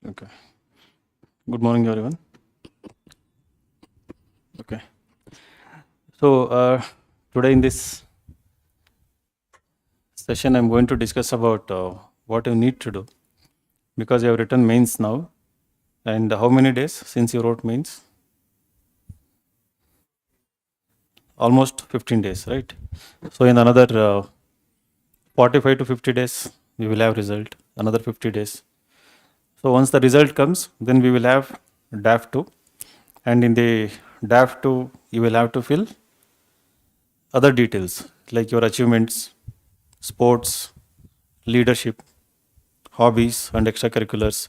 Okay. Good morning, everyone. Okay. So today in this session, I'm going to discuss about what you need to do because you have written mains now. And how many days since you wrote mains? Almost 15 days, right? So in another 45 to 50 days, we will have result. Another 50 days. So once the result comes, then we will have DAF 2. And in the DAF 2, you will have to fill other details like your achievements, sports, leadership, hobbies, and extracurriculars.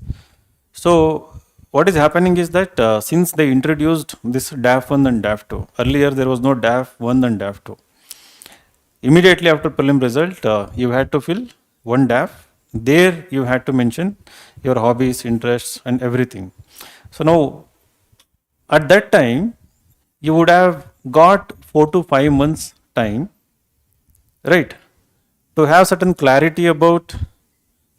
So, what is happening is that since they introduced this DAF 1 and DAF 2, earlier there was no DAF 1 and DAF 2. Immediately after prelim result, you had to fill one DAF. There you had to mention your hobbies, interests, and everything. So now, at that time, you would have got 4 to 5 months time, right, to have certain clarity about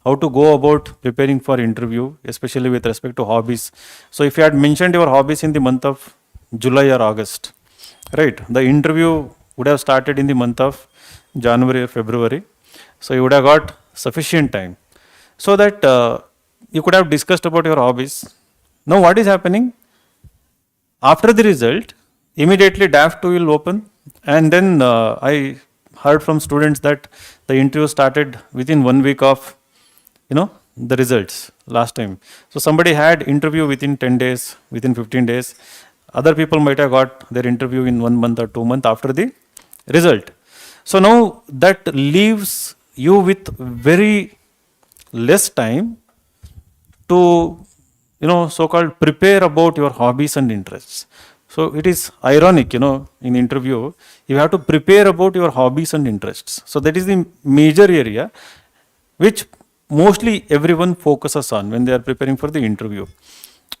how to go about preparing for interview, especially with respect to hobbies. So if you had mentioned your hobbies in the month of July or August, right, the interview would have started in the month of January or February. So you would have got sufficient time so that you could have discussed about your hobbies. Now what is happening? After the result, immediately DAF 2 will open, and then I heard from students that the interview started within 1 week of the results last time. So somebody had interview within 10 days, within 15 days. Other people might have got their interview in 1 month or 2 months after the result. So now that leaves you with very less time to so-called prepare about your hobbies and interests. So it is ironic, in interview, you have to prepare about your hobbies and interests. So that is the major area which mostly everyone focuses on when they are preparing for the interview.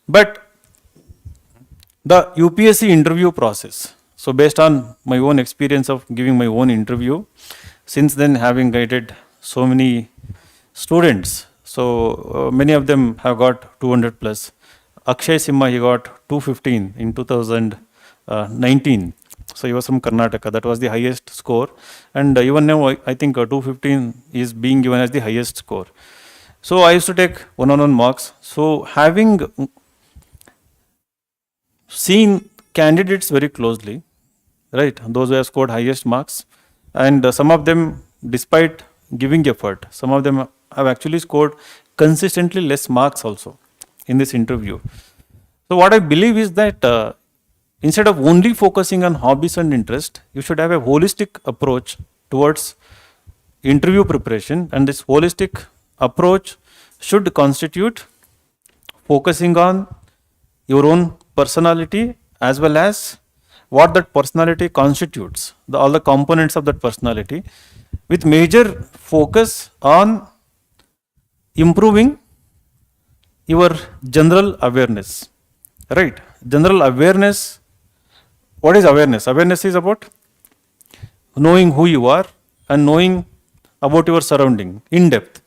But the UPSC interview process, so based on my own experience of giving my own interview, since then having guided so many students, so many of them have got 200 plus. Akshay Simha, he got 215 in 2019. So he was from Karnataka. That was the highest score. And even now, I think 215 is being given as the highest score. So I used to take one-on-one marks. So having seen candidates very closely, right, those who have scored highest marks, and some of them, despite giving effort, some of them have actually scored consistently less marks also in this interview. So what I believe is that instead of only focusing on hobbies and interest, you should have a holistic approach towards interview preparation, and this holistic approach should constitute focusing on your own personality as well as what that personality constitutes, all the components of that personality, with major focus on improving your general awareness, right? General awareness. What is awareness? Awareness is about knowing who you are and knowing about your surrounding in depth.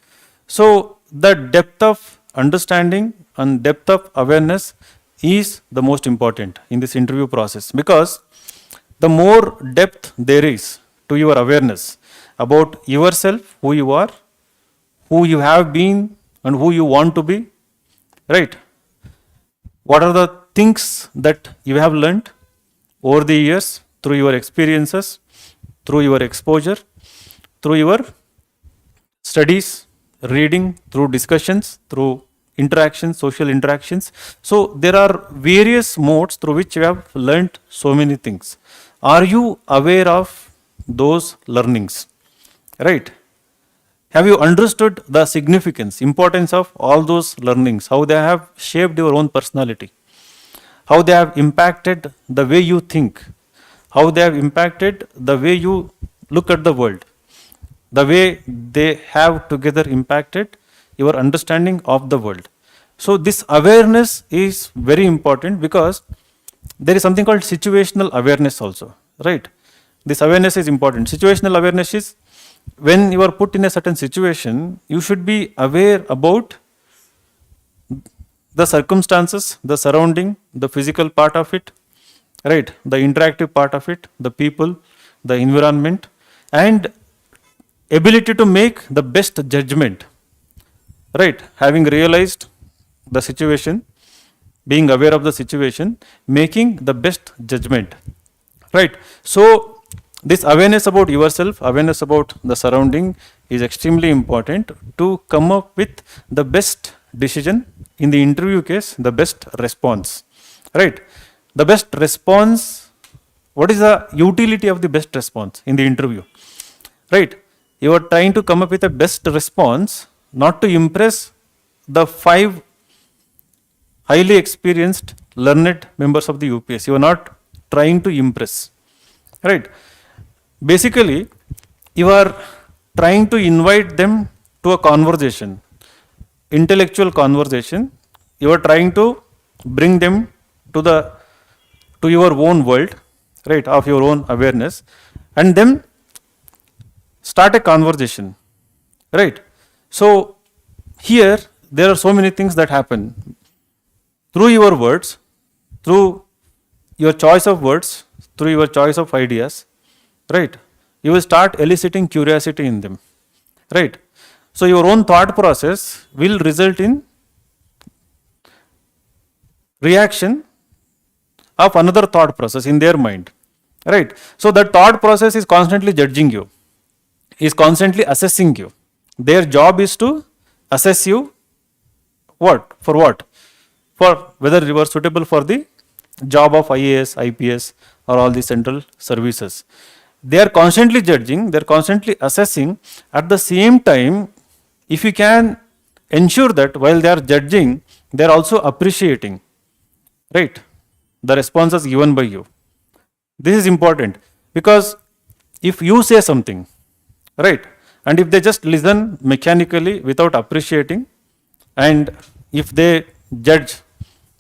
So the depth of understanding and depth of awareness is the most important in this interview process, because the more depth there is to your awareness about yourself, who you are, who you have been, and who you want to be, right? What are the things that you have learned over the years through your experiences, through your exposure, through your studies, reading, through discussions, through interactions, social interactions. So there are various modes through which you have learned so many things. Are you aware of those learnings, right? Have you understood the significance, importance of all those learnings, how they have shaped your own personality, how they have impacted the way you think, how they have impacted the way you look at the world, the way they have together impacted your understanding of the world. So this awareness is very important, because there is something called situational awareness also, right? This awareness is important. Situational awareness is when you are put in a certain situation, you should be aware about the circumstances, the surrounding, the physical part of it, right? The interactive part of it, the people, the environment, and ability to make the best judgment, right? Having realized the situation, being aware of the situation, making the best judgment, right? So this awareness about yourself, awareness about the surrounding is extremely important to come up with the best decision. In the interview case, the best response, right? The best response, what is the utility of the best response in the interview, right? You are trying to come up with a best response, not to impress the 5 highly experienced, learned members of the UPS. You are not trying to impress, right? Basically, you are trying to invite them to a conversation, intellectual conversation. You are trying to bring them to your own world, right, of your own awareness, and then start a conversation, right? So here there are so many things that happen through your words, through your choice of words, through your choice of ideas, right? You will start eliciting curiosity in them, right? So your own thought process will result in reaction of another thought process in their mind, right? So the thought process is constantly judging you, is constantly assessing you. Their job is to assess you. What? For what? For whether you are suitable for the job of IAS, IPS, or all the central services. They are constantly judging, they are constantly assessing. At the same time, if you can ensure that while they are judging, they are also appreciating, right, the responses given by you. This is important, because if you say something, right, and if they just listen mechanically without appreciating, and if they judge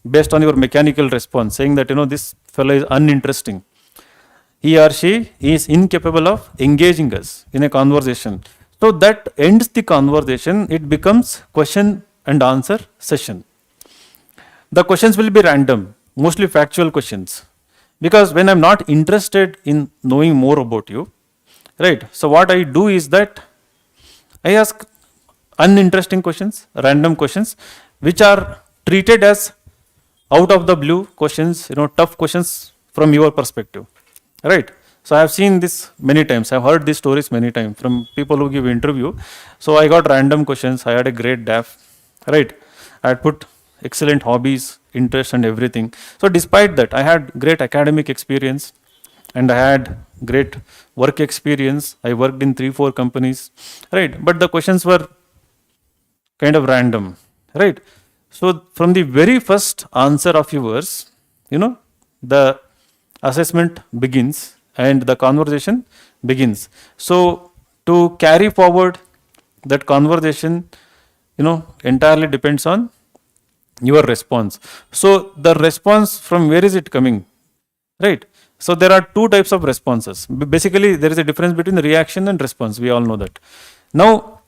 based on your mechanical response, saying that, this fellow is uninteresting, he or she is incapable of engaging us in a conversation, so that ends the conversation. It becomes question and answer session. The questions will be random, mostly factual questions, because when I'm not interested in knowing more about you, right, so what I do is that I ask uninteresting questions, random questions, which are treated as out of the blue questions, tough questions from your perspective, right? So I have seen this many times. I've heard these stories many times from people who give interview. So I got random questions. I had a great DAF, right? I had put excellent hobbies, interest, and everything. So despite that, I had great academic experience, and I had great work experience. I worked in 3-4 companies, right? But the questions were kind of random, right? So from the very first answer of yours, the assessment begins and the conversation begins. So to carry forward that conversation, entirely depends on your response. So the response, from where is it coming, right? So there are 2 types of responses. Basically, there is a difference between reaction and response. We all know that. Now,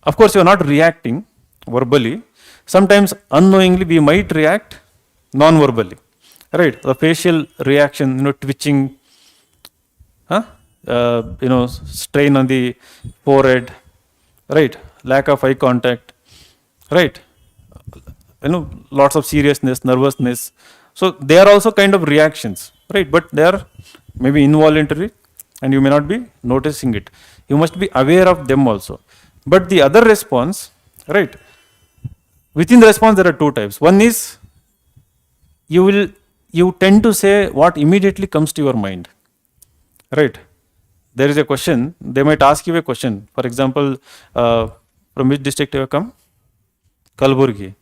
of course, you are not reacting verbally. Sometimes unknowingly we might react non-verbally, right? The facial reaction, twitching, strain on the forehead, right? Lack of eye contact, right? Lots of seriousness, nervousness. So they are also kind of reactions, right? But they are maybe involuntary and you may not be noticing it. You must be aware of them also. But the other response, right? Within the response, there are 2 types. One is you tend to say what immediately comes to your mind, right? There is a question, they might ask you a question. For example, from which district you have come? Kalburgi.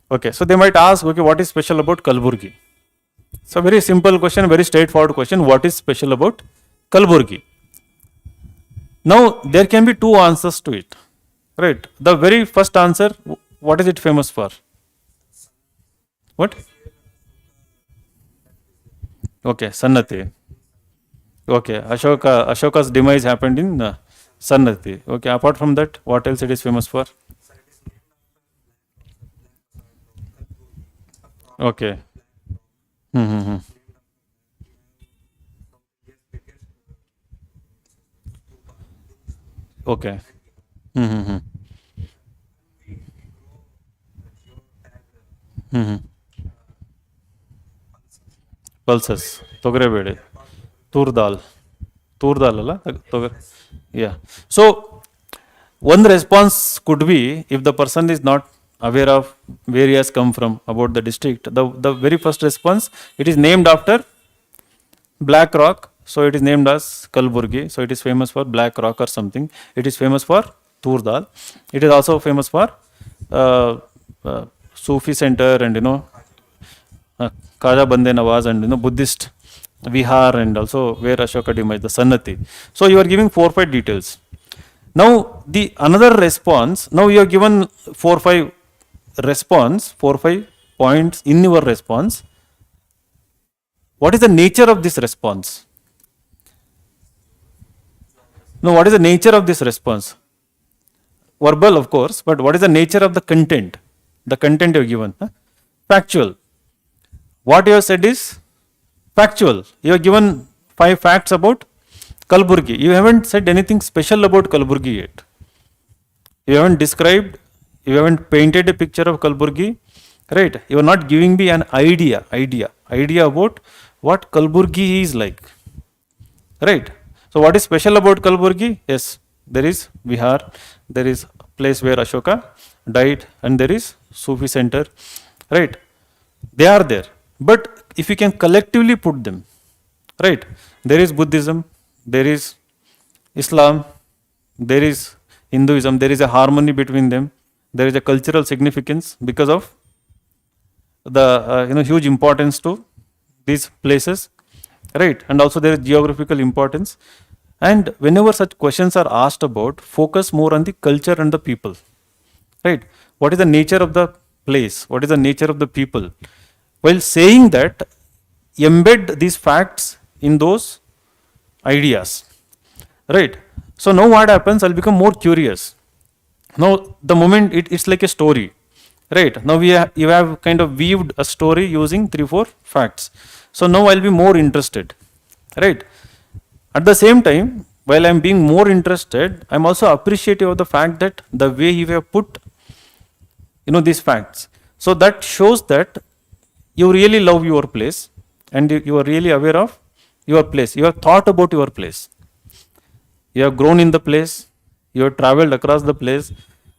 Okay, so they might ask, okay, what is special about Kalburgi? So very simple question, very straightforward question. What is special about Kalburgi? Now there can be 2 answers to it, right? The very first answer, what is it famous for? What? Okay, Sannati. Okay, Ashoka's demise happened in Sannati. Okay, apart from that, what else it is famous for? Okay. Mm-hmm. Okay. Mm-hmm. Mm-hmm. Pulses. Togarebede. Turdal. Turdal, alla? Yeah. So, one response could be if the person is not aware of where he has come from about the district. The very first response, it is named after Black Rock, so it is named as Kalburgi. So it is famous for Black Rock or something. It is famous for Turdal. It is also famous for uh, Sufi center and uh, Kaja Bande Nawaz and Buddhist Vihar and also where Ashoka demise, the Sannati. So you are giving 4 5 details. Now the another response. Now you are given 4 5 response, 4 5 points in your response. What is the nature of this response? Now, what is the nature of this response? Verbal, of course, but what is the nature of the content? The content you have given. Huh? Factual. What you have said is factual. You have given 5 facts about Kalburgi. You haven't said anything special about Kalburgi yet. You haven't described, you haven't painted a picture of Kalburgi, right? You are not giving me an idea about what Kalburgi is like, right? So, what is special about Kalburgi? Yes, there is Vihar, there is place where Ashoka died, and there is Sufi center, right? They are there. But if you can collectively put them, right? There is Buddhism, there is Islam, there is Hinduism, there is a harmony between them, there is a cultural significance because of the huge importance to these places, right? And also there is geographical importance. And whenever such questions are asked about, focus more on the culture and the people, right? What is the nature of the place? What is the nature of the people? While saying that, embed these facts in those ideas, right? So now what happens? I'll become more curious. Now the moment it's like a story, right? Now you have kind of weaved a story using 3 4 facts. So now I'll be more interested, right? At the same time, while I'm being more interested, I'm also appreciative of the fact that the way you have put, these facts. So that shows that you really love your place and you are really aware of your place. You have thought about your place. You have grown in the place. You have traveled across the place,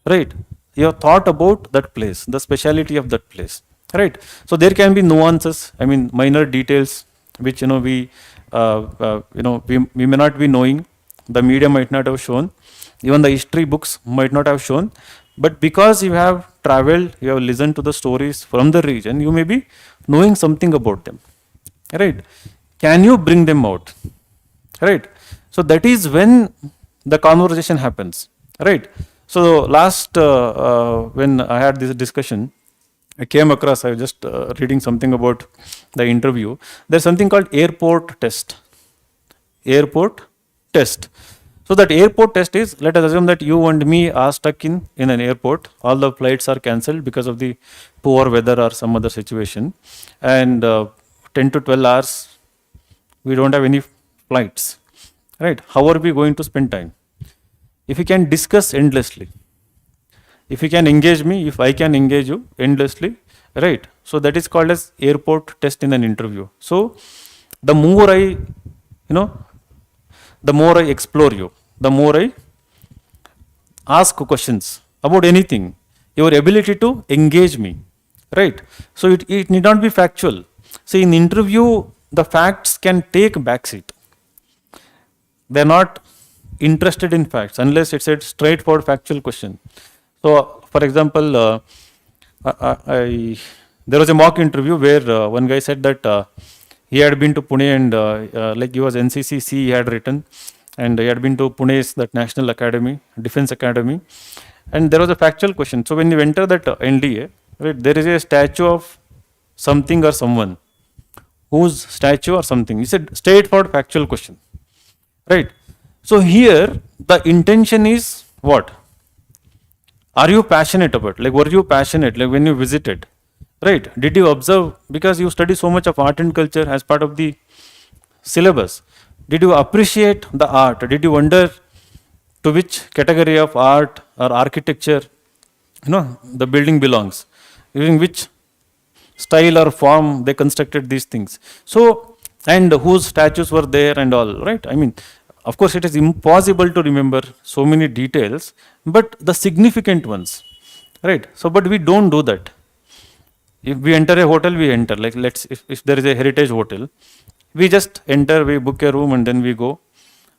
right? You have thought about that place, the speciality of that place, right? So there can be nuances. I mean, minor details which we may not be knowing. The media might not have shown. Even the history books might not have shown. But because you have traveled, you have listened to the stories from the region, you may be knowing something about them, right? Can you bring them out, right? So that is when the conversation happens, right? So last when I had this discussion, I came across, I was just reading something about the interview. There's something called airport test. Airport test. So that airport test is, let us assume that you and me are stuck in an airport. All the flights are cancelled because of the poor weather or some other situation. And 10 to 12 hours, we don't have any flights, right? How are we going to spend time? If we can discuss endlessly, if you can engage me, if I can engage you endlessly, right? So that is called as airport test in an interview. So the more the more I explore you, the more I ask questions about anything, your ability to engage me, right? So it need not be factual. See, in interview, the facts can take backseat. They're not interested in facts unless it's a straightforward factual question. So, for example, there was a mock interview where one guy said that he had been to Pune and like he was NCCC, he had written, and he had been to Pune's that National Academy, Defense Academy, and there was a factual question. So when you enter that NDA, right, there is a statue of something or someone, whose statue or something. It's a straightforward factual question, right? So here the intention is what? Are you passionate about? Like, were you passionate? Like when you visited, right? Did you observe, because you study so much of art and culture as part of the syllabus, did you appreciate the art? Did you wonder to which category of art or architecture, the building belongs, using which style or form they constructed these things? So, and whose statues were there and all, right? I mean, of course, it is impossible to remember so many details, but the significant ones, right? So, but we don't do that. If we enter a hotel, we enter. Like, if there is a heritage hotel, we just enter, we book a room, and then we go.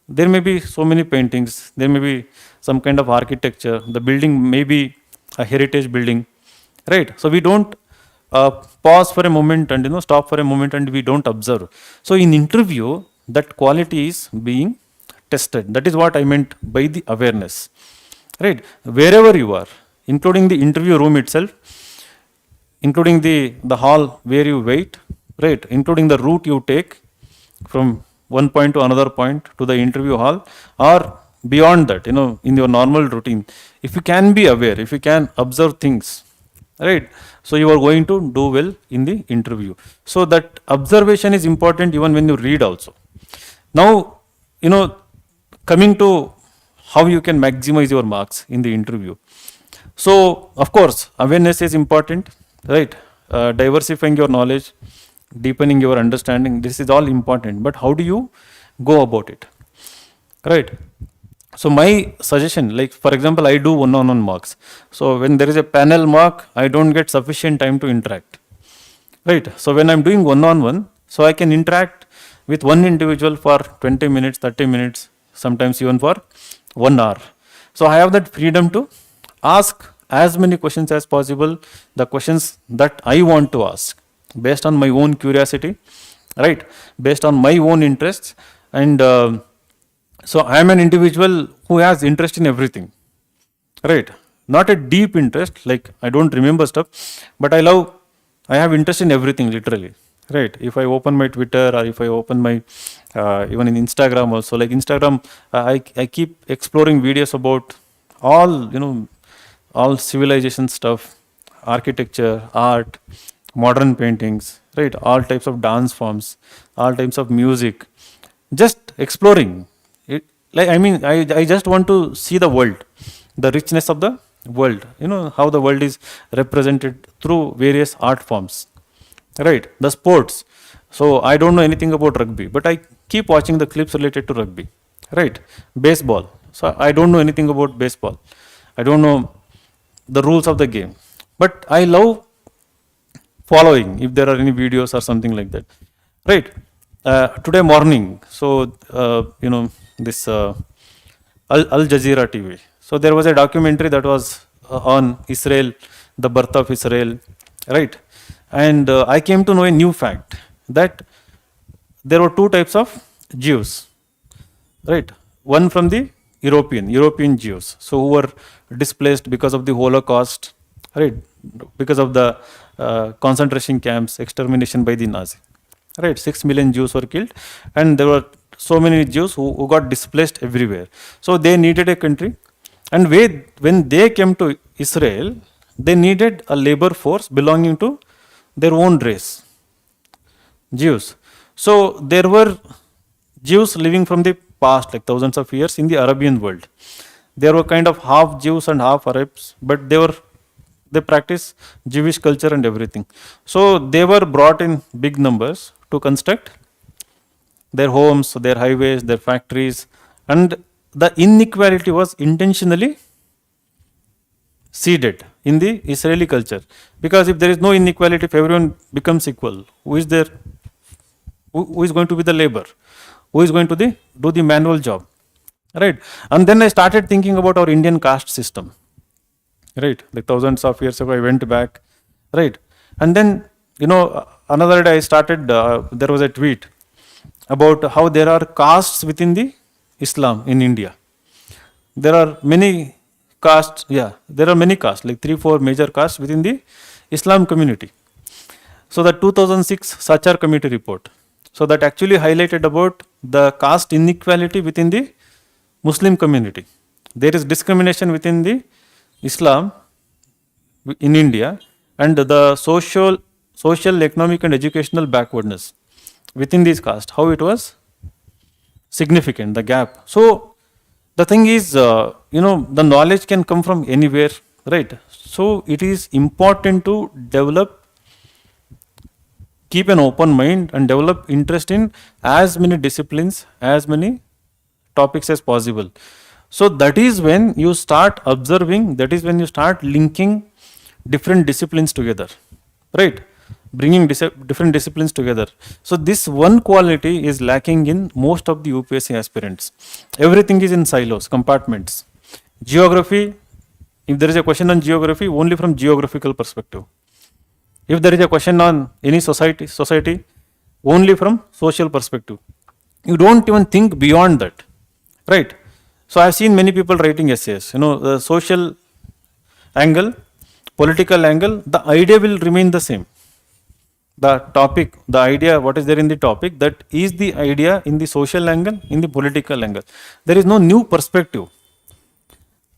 There may be so many paintings, there may be some kind of architecture, the building may be a heritage building, right? So we don't pause for a moment and stop for a moment and we don't observe. So in interview, that quality is being tested. That is what I meant by the awareness, right? Wherever you are, including the interview room itself, including the hall where you wait, right? Including the route you take from one point to another point to the interview hall, or beyond that, in your normal routine. If you can be aware, if you can observe things, right? So you are going to do well in the interview. So that observation is important even when you read also. Now, coming to how you can maximize your marks in the interview. So, of course, awareness is important, right? Diversifying your knowledge, deepening your understanding, this is all important. But how do you go about it, right? So my suggestion, like for example, I do one-on-one marks. So when there is a panel mark, I don't get sufficient time to interact, right? So when I'm doing one-on-one, so I can interact with one individual for 20 minutes, 30 minutes, sometimes even for 1 hour. So I have that freedom to ask as many questions as possible, the questions that I want to ask based on my own curiosity, right? Based on my own interests. And so I am an individual who has interest in everything, right? Not a deep interest, like I don't remember stuff, but I have interest in everything literally, right? If I open my Twitter or if I open my, even in Instagram also, like Instagram, I keep exploring videos about all civilization stuff, architecture, art, modern paintings, right? All types of dance forms, all types of music, just exploring it. Like, I mean, I just want to see the world, the richness of the world, how the world is represented through various art forms, right? The sports. So I don't know anything about rugby, but I keep watching the clips related to rugby, right? Baseball. So I don't know anything about baseball. I don't know the rules of the game, but I love following if there are any videos or something like that, right? Today morning, so this Al Jazeera TV. So there was a documentary that was on Israel, the birth of Israel, right? And I came to know a new fact that there were two types of Jews, right? One from the European Jews, so who were displaced because of the Holocaust, right? Because of the concentration camps, extermination by the Nazi, right? 6 million Jews were killed, and there were so many Jews who got displaced everywhere. So they needed a country, and when they came to Israel, they needed a labor force belonging to their own race, Jews. So there were Jews living from the past, like thousands of years, in the Arabian world. There were kind of half Jews and half Arabs, but they practice Jewish culture and everything. So they were brought in big numbers to construct their homes, their highways, their factories, and the inequality was intentionally seeded in the Israeli culture. Because if there is no inequality, if everyone becomes equal, who is there? Who is going to be the labor? Who is going to do the manual job? Right? And then I started thinking about our Indian caste system. Right? Like thousands of years ago, I went back. Right? And then, another day I started, there was a tweet about how there are castes within the Islam in India. There are many castes, there are many castes, like 3-4 major castes within the Islam community. So the 2006 Sachar committee report, so that actually highlighted about the caste inequality within the Muslim community. There is discrimination within the Islam in India, and the social, economic, and educational backwardness within these castes, how it was significant, the gap. So the thing is, the knowledge can come from anywhere, right? So it is important to keep an open mind and develop interest in as many disciplines, as many topics as possible. So that is when you start observing, that is when you start linking different disciplines together, right? Bringing different disciplines together. So this one quality is lacking in most of the UPSC aspirants. Everything is in silos, compartments. Geography, if there is a question on geography, only from geographical perspective. If there is a question on any society, only from social perspective. You don't even think beyond that, right? So I've seen many people writing essays. The social angle, political angle, the idea will remain the same. The topic, the idea, what is there in the topic, that is the idea in the social angle, in the political angle. There is no new perspective.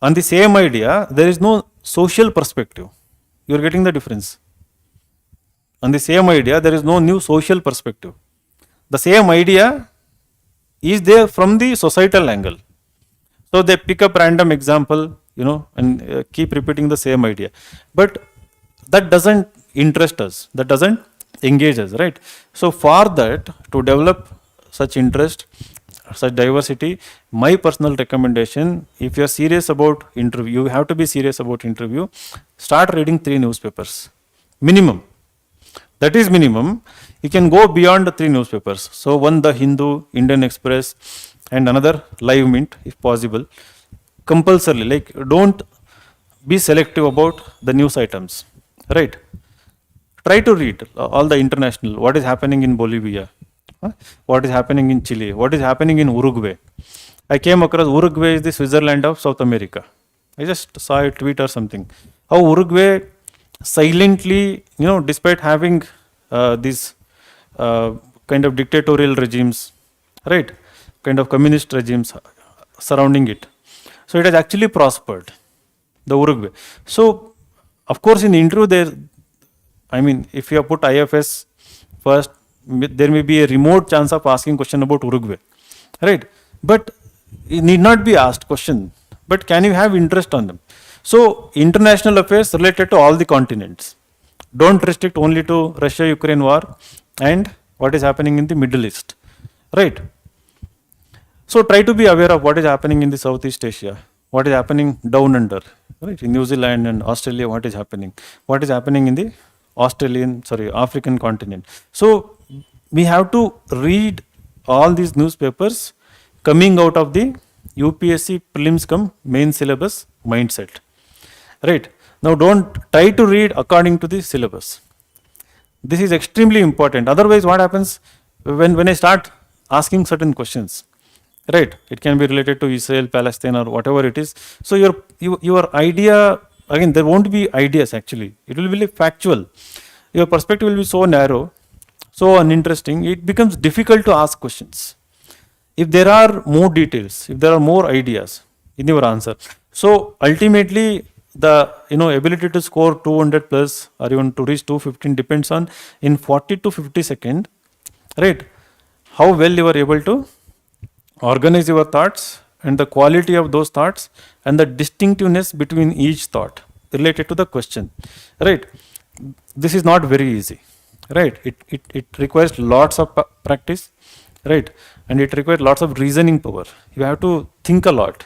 On the same idea, there is no social perspective. You are getting the difference. On the same idea, there is no new social perspective. The same idea is there from the societal angle. So they pick up random example, and keep repeating the same idea. But that doesn't interest us. That doesn't engage us, right? So for that, to develop such interest, such diversity, my personal recommendation, if you are serious about interview, you have to be serious about interview, start reading 3 newspapers. Minimum. That is minimum. You can go beyond the 3 newspapers. So one, the Hindu, Indian Express, and another Live Mint, if possible. Compulsorily, like, don't be selective about the news items, right? Try to read all the international, what is happening in Bolivia, what is happening in Chile, what is happening in Uruguay. I came across Uruguay is the Switzerland of South America. I just saw a tweet or something. How Uruguay silently, despite having these kind of dictatorial regimes, right, kind of communist regimes surrounding it. So it has actually prospered, the Uruguay. So, of course, in the interview, if you have put IFS first, there may be a remote chance of asking question about Uruguay, right? But it need not be asked question, but can you have interest on them? So, international affairs related to all the continents. Don't restrict only to Russia-Ukraine war and what is happening in the Middle East, right? So try to be aware of what is happening in the Southeast Asia, what is happening down under, right? In New Zealand and Australia, what is happening in the African continent. So we have to read all these newspapers coming out of the UPSC prelims cum main syllabus mindset, right? Now don't try to read according to the syllabus. This is extremely important. Otherwise, what happens when I start asking certain questions, right? It can be related to Israel, Palestine, or whatever it is. So your idea, again, there won't be ideas actually. It will be factual. Your perspective will be so narrow, so uninteresting. It becomes difficult to ask questions. If there are more details, if there are more ideas in your answer, so ultimately the ability to score 200 plus or even to reach 215 depends on in 40 to 50 seconds, right? How well you are able to organize your thoughts and the quality of those thoughts and the distinctiveness between each thought related to the question, right? This is not very easy, right? It requires lots of practice, right? And it requires lots of reasoning power. You have to think a lot,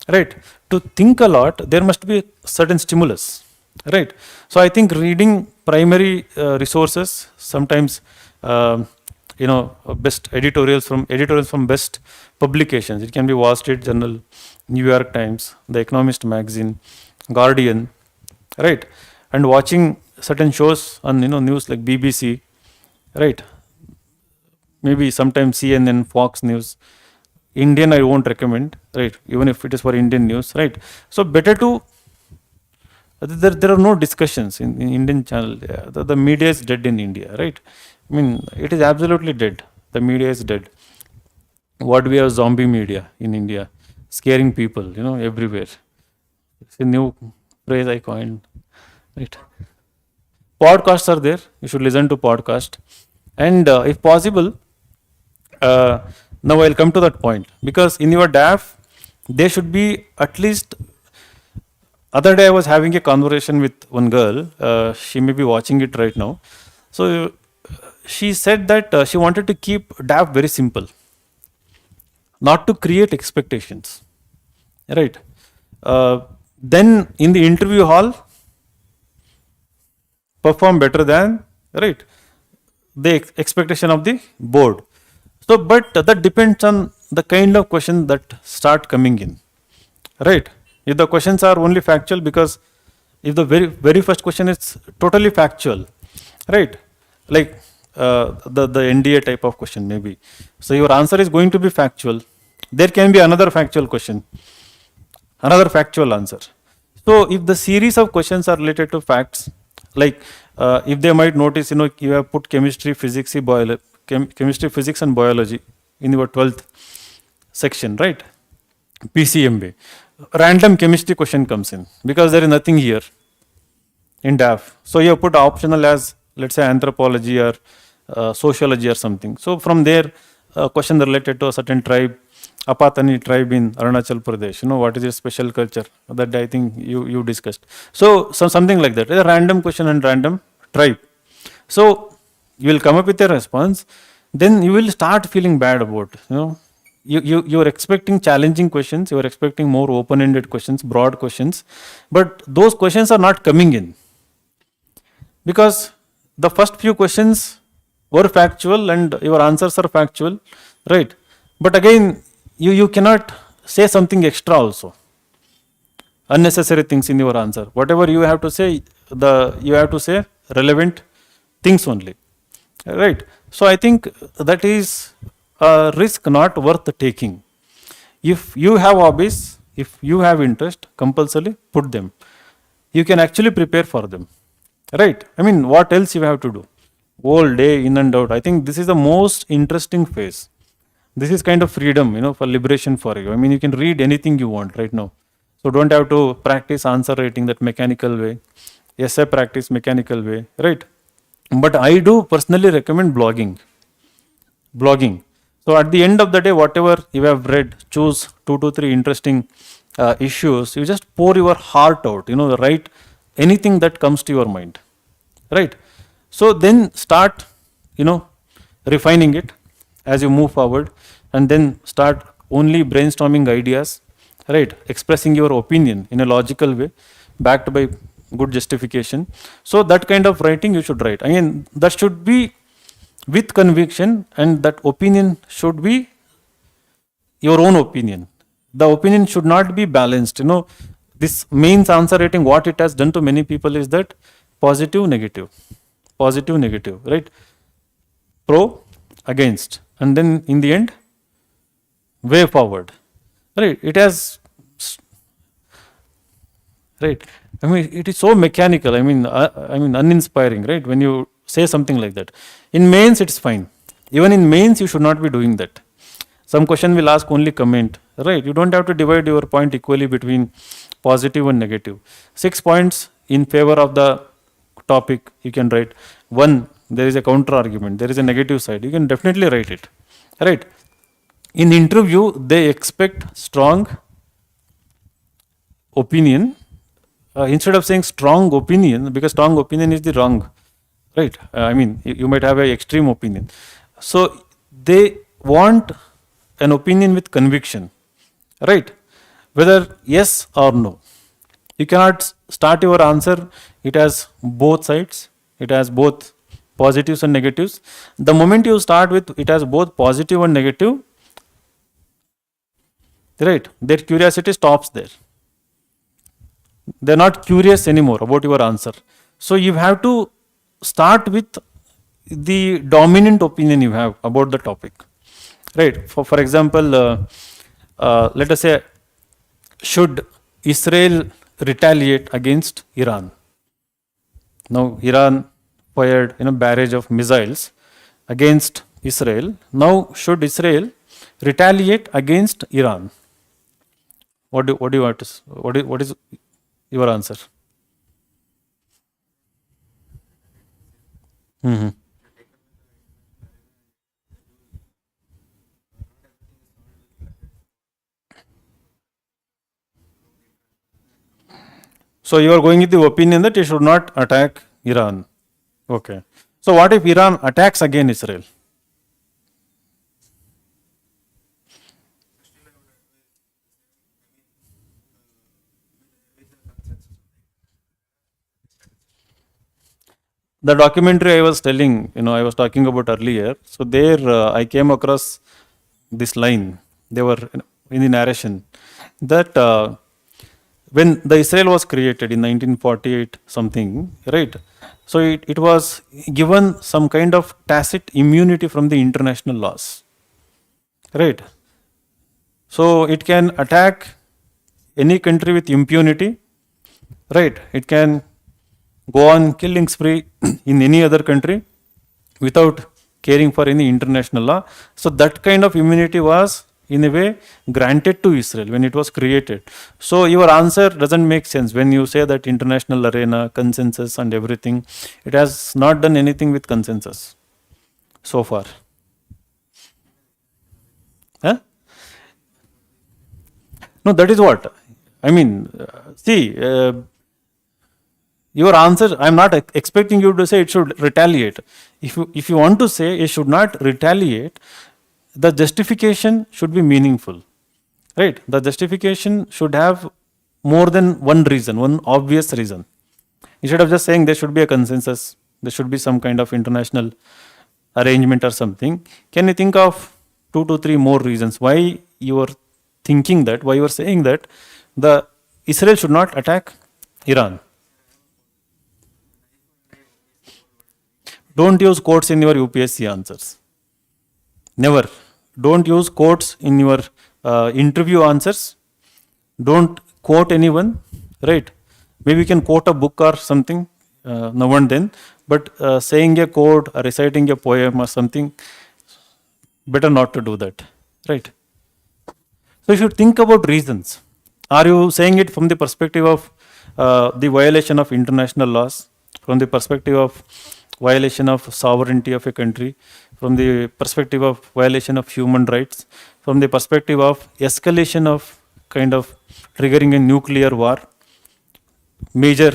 right? To think a lot, there must be certain stimulus, right? So I think reading primary resources, sometimes best editorials from best publications. It can be Wall Street Journal, New York Times, The Economist magazine, Guardian, right? And watching certain shows on news like BBC, right? Maybe sometimes CNN, Fox News. Indian I won't recommend, right? Even if it is for Indian news, right? So better to there are no discussions in Indian channel. The media is dead in India, right? I mean, it is absolutely dead. The media is dead. What we have zombie media in India, scaring people, everywhere. It's a new phrase I coined, right? Podcasts are there. You should listen to podcast, and if possible, uh, now I'll come to that point, because in your DAF there should be at least. Other day I was having a conversation with one girl. She may be watching it right now. So she said that she wanted to keep DAF very simple, not to create expectations, right? Uh, then in the interview hall, perform better than, right, the expectation of the board. So, but that depends on the kind of question that start coming in, right? If the questions are only factual, because if the very first question is totally factual, right, like the NDA type of question maybe, so your answer is going to be factual. There can be another factual question, another factual answer. So if the series of questions are related to facts, like if they might notice, you have put chemistry, physics, chemistry, physics, and biology in your 12th section, right? PCMB. Random chemistry question comes in because there is nothing here in DAF. So you have put optional as, let's say, anthropology or sociology or something. So from there, question related to a certain tribe, Apatani tribe in Arunachal Pradesh. What is your special culture? That I think you discussed. So something like that. A random question and random tribe. So you will come up with a response. Then you will start feeling bad about, you are expecting challenging questions. You are expecting more open-ended questions, broad questions. But those questions are not coming in, because the first few questions were factual and your answers are factual, right? But again, you cannot say something extra also, unnecessary things in your answer. Whatever you have to say, you have to say relevant things only, right? So I think that is a risk not worth taking. If you have hobbies, if you have interest, compulsorily put them. You can actually prepare for them, right? I mean, what else you have to do? Whole day in and out. I think this is the most interesting phase. This is kind of freedom, for liberation for you. I mean, you can read anything you want right now. So don't have to practice answer writing that mechanical way, essay practice mechanical way, right? But I do personally recommend blogging. Blogging. So at the end of the day, whatever you have read, choose 2 to 3 interesting issues. You just pour your heart out. Write anything that comes to your mind, right? So then start, refining it as you move forward, and then start only brainstorming ideas, right? Expressing your opinion in a logical way, backed by good justification. So that kind of writing you should write. I mean, that should be with conviction, and that opinion should be your own opinion. The opinion should not be balanced. This means answer rating, what it has done to many people is that positive, negative, right? Pro, against, and then in the end, way forward, right? It has, right? I mean, it is so mechanical. I mean, uninspiring, right? When you say something like that. In mains, it's fine. Even in mains, you should not be doing that. Some question will ask only comment, right? You don't have to divide your point equally between positive and negative. 6 points in favor of the topic you can write. 1, there is a counter argument, there is a negative side. You can definitely write it, right? In interview, they expect strong opinion. Instead of saying strong opinion, because strong opinion is the wrong, right? I mean, you might have an extreme opinion. So they want an opinion with conviction, right? Whether yes or no. You cannot start your answer, it has both sides, it has both positives and negatives. The moment you start with it has both positive and negative, right, their curiosity stops there. They're not curious anymore about your answer. So you have to start with the dominant opinion you have about the topic, right? For example, let us say, should Israel retaliate against Iran? Now Iran fired barrage of missiles against Israel. Now should Israel retaliate against Iran? What do you want to? What is your answer? Mm-hmm. So you are going with the opinion that you should not attack Iran. Okay. So what if Iran attacks again Israel? The documentary I was telling, I was talking about earlier. So there I came across this line. They were in the narration that when the Israel was created in 1948 something, right? So it was given some kind of tacit immunity from the international laws, right? So it can attack any country with impunity, right? It can go on killing spree in any other country without caring for any international law. So that kind of immunity was in a way granted to Israel when it was created. So your answer doesn't make sense when you say that international arena, consensus and everything. It has not done anything with consensus so far. Huh? No, that is what. I mean, see, your answer, I'm not expecting you to say it should retaliate. If you want to say it should not retaliate, the justification should be meaningful, right? The justification should have more than one reason, one obvious reason. Instead of just saying there should be a consensus, there should be some kind of international arrangement or something, can you think of 2 to 3 more reasons why you are thinking that, why you are saying that the Israel should not attack Iran? Don't use quotes in your UPSC answers. Never. Don't use quotes in your interview answers. Don't quote anyone, right? Maybe you can quote a book or something now and then, but saying a quote or reciting a poem or something, better not to do that, right? So you should think about reasons. Are you saying it from the perspective of the violation of international laws, from the perspective of violation of sovereignty of a country, from the perspective of violation of human rights, from the perspective of escalation of kind of triggering a nuclear war, major,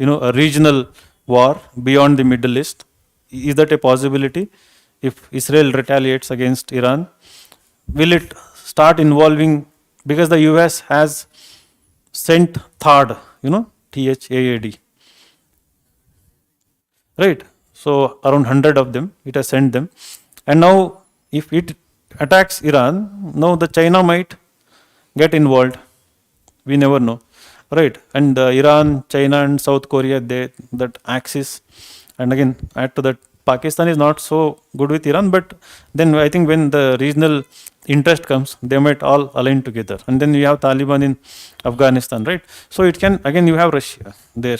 a regional war beyond the Middle East? Is that a possibility? If Israel retaliates against Iran, will it start involving, because the US has sent THAAD, THAAD, right? So around 100 of them, it has sent them. And now if it attacks Iran, now the China might get involved. We never know, right? And Iran, China and South Korea, that axis. And again, add to that, Pakistan is not so good with Iran, but then I think when the regional interest comes, they might all align together. And then you have Taliban in Afghanistan, right? So it can, again, you have Russia there,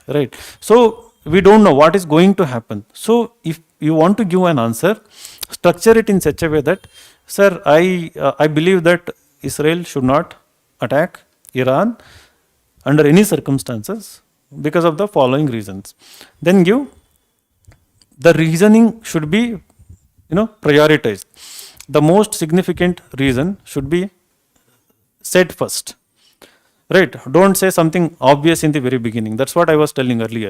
right? So we don't know what is going to happen. So if you want to give an answer, structure it in such a way that, sir, I believe that Israel should not attack Iran under any circumstances because of the following reasons. Then give the reasoning should be prioritized. The most significant reason should be said first, right? Don't say something obvious in the very beginning. That's what I was telling earlier,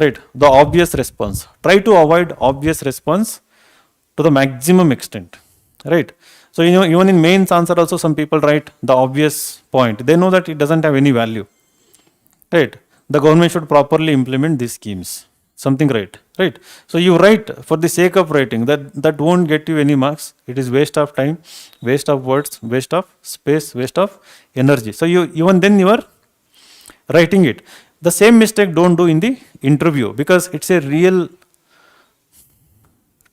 right? The obvious response, try to avoid obvious response to the maximum extent, right? So even in mains answer also, some people write the obvious point. They know that it doesn't have any value, right? The government should properly implement these schemes, something, right? So you write for the sake of writing, that won't get you any marks. It is waste of time, waste of words, waste of space, waste of energy. So even then you are writing it. The same mistake don't do in the interview, because it's a real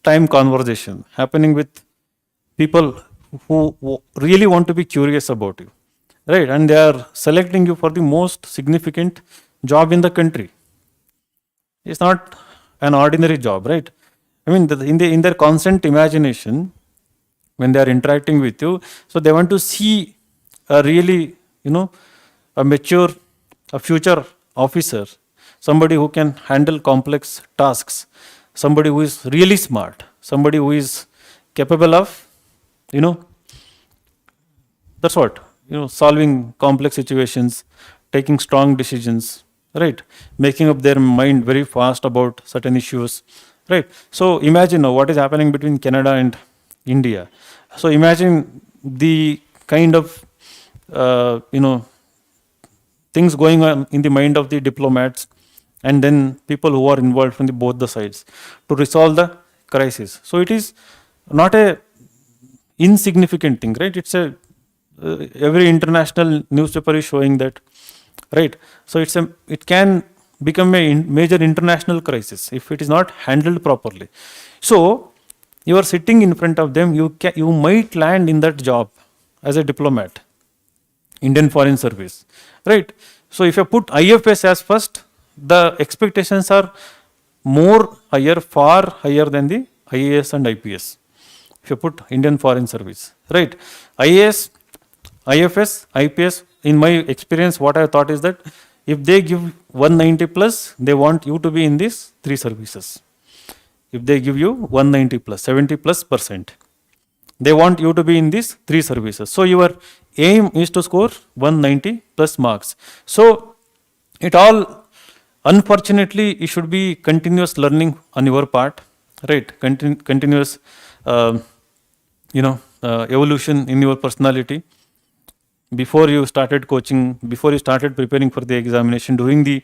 time conversation happening with people who really want to be curious about you, right? And they are selecting you for the most significant job in the country. It's not an ordinary job, right? I mean, in their constant imagination, when they are interacting with you, so they want to see a really, a mature, a future officer somebody who can handle complex tasks, somebody who is really smart, somebody who is capable of, you know, that's what, solving complex situations, taking strong decisions, right? Making up their mind very fast about certain issues, right? So imagine now what is happening between Canada and India. So imagine the kind of, things going on in the mind of the diplomats and then people who are involved from both the sides to resolve the crisis. So it is not a insignificant thing, right? It's a every international newspaper is showing that, right? So it can become a major international crisis if it is not handled properly. So you are sitting in front of them, you might land in that job as a diplomat, Indian Foreign Service, right? So if you put IFS as first, the expectations are more higher, far higher than the IAS and IPS. If you put Indian Foreign Service, right? IAS, IFS, IPS, in my experience, what I thought is that if they give 190 plus, they want you to be in these three services. If they give you 190 plus, 70 plus %, they want you to be in these three services. So your aim is to score 190 plus marks. So it all, unfortunately, it should be continuous learning on your part, right? Continuous, evolution in your personality. Before you started coaching, before you started preparing for the examination, during the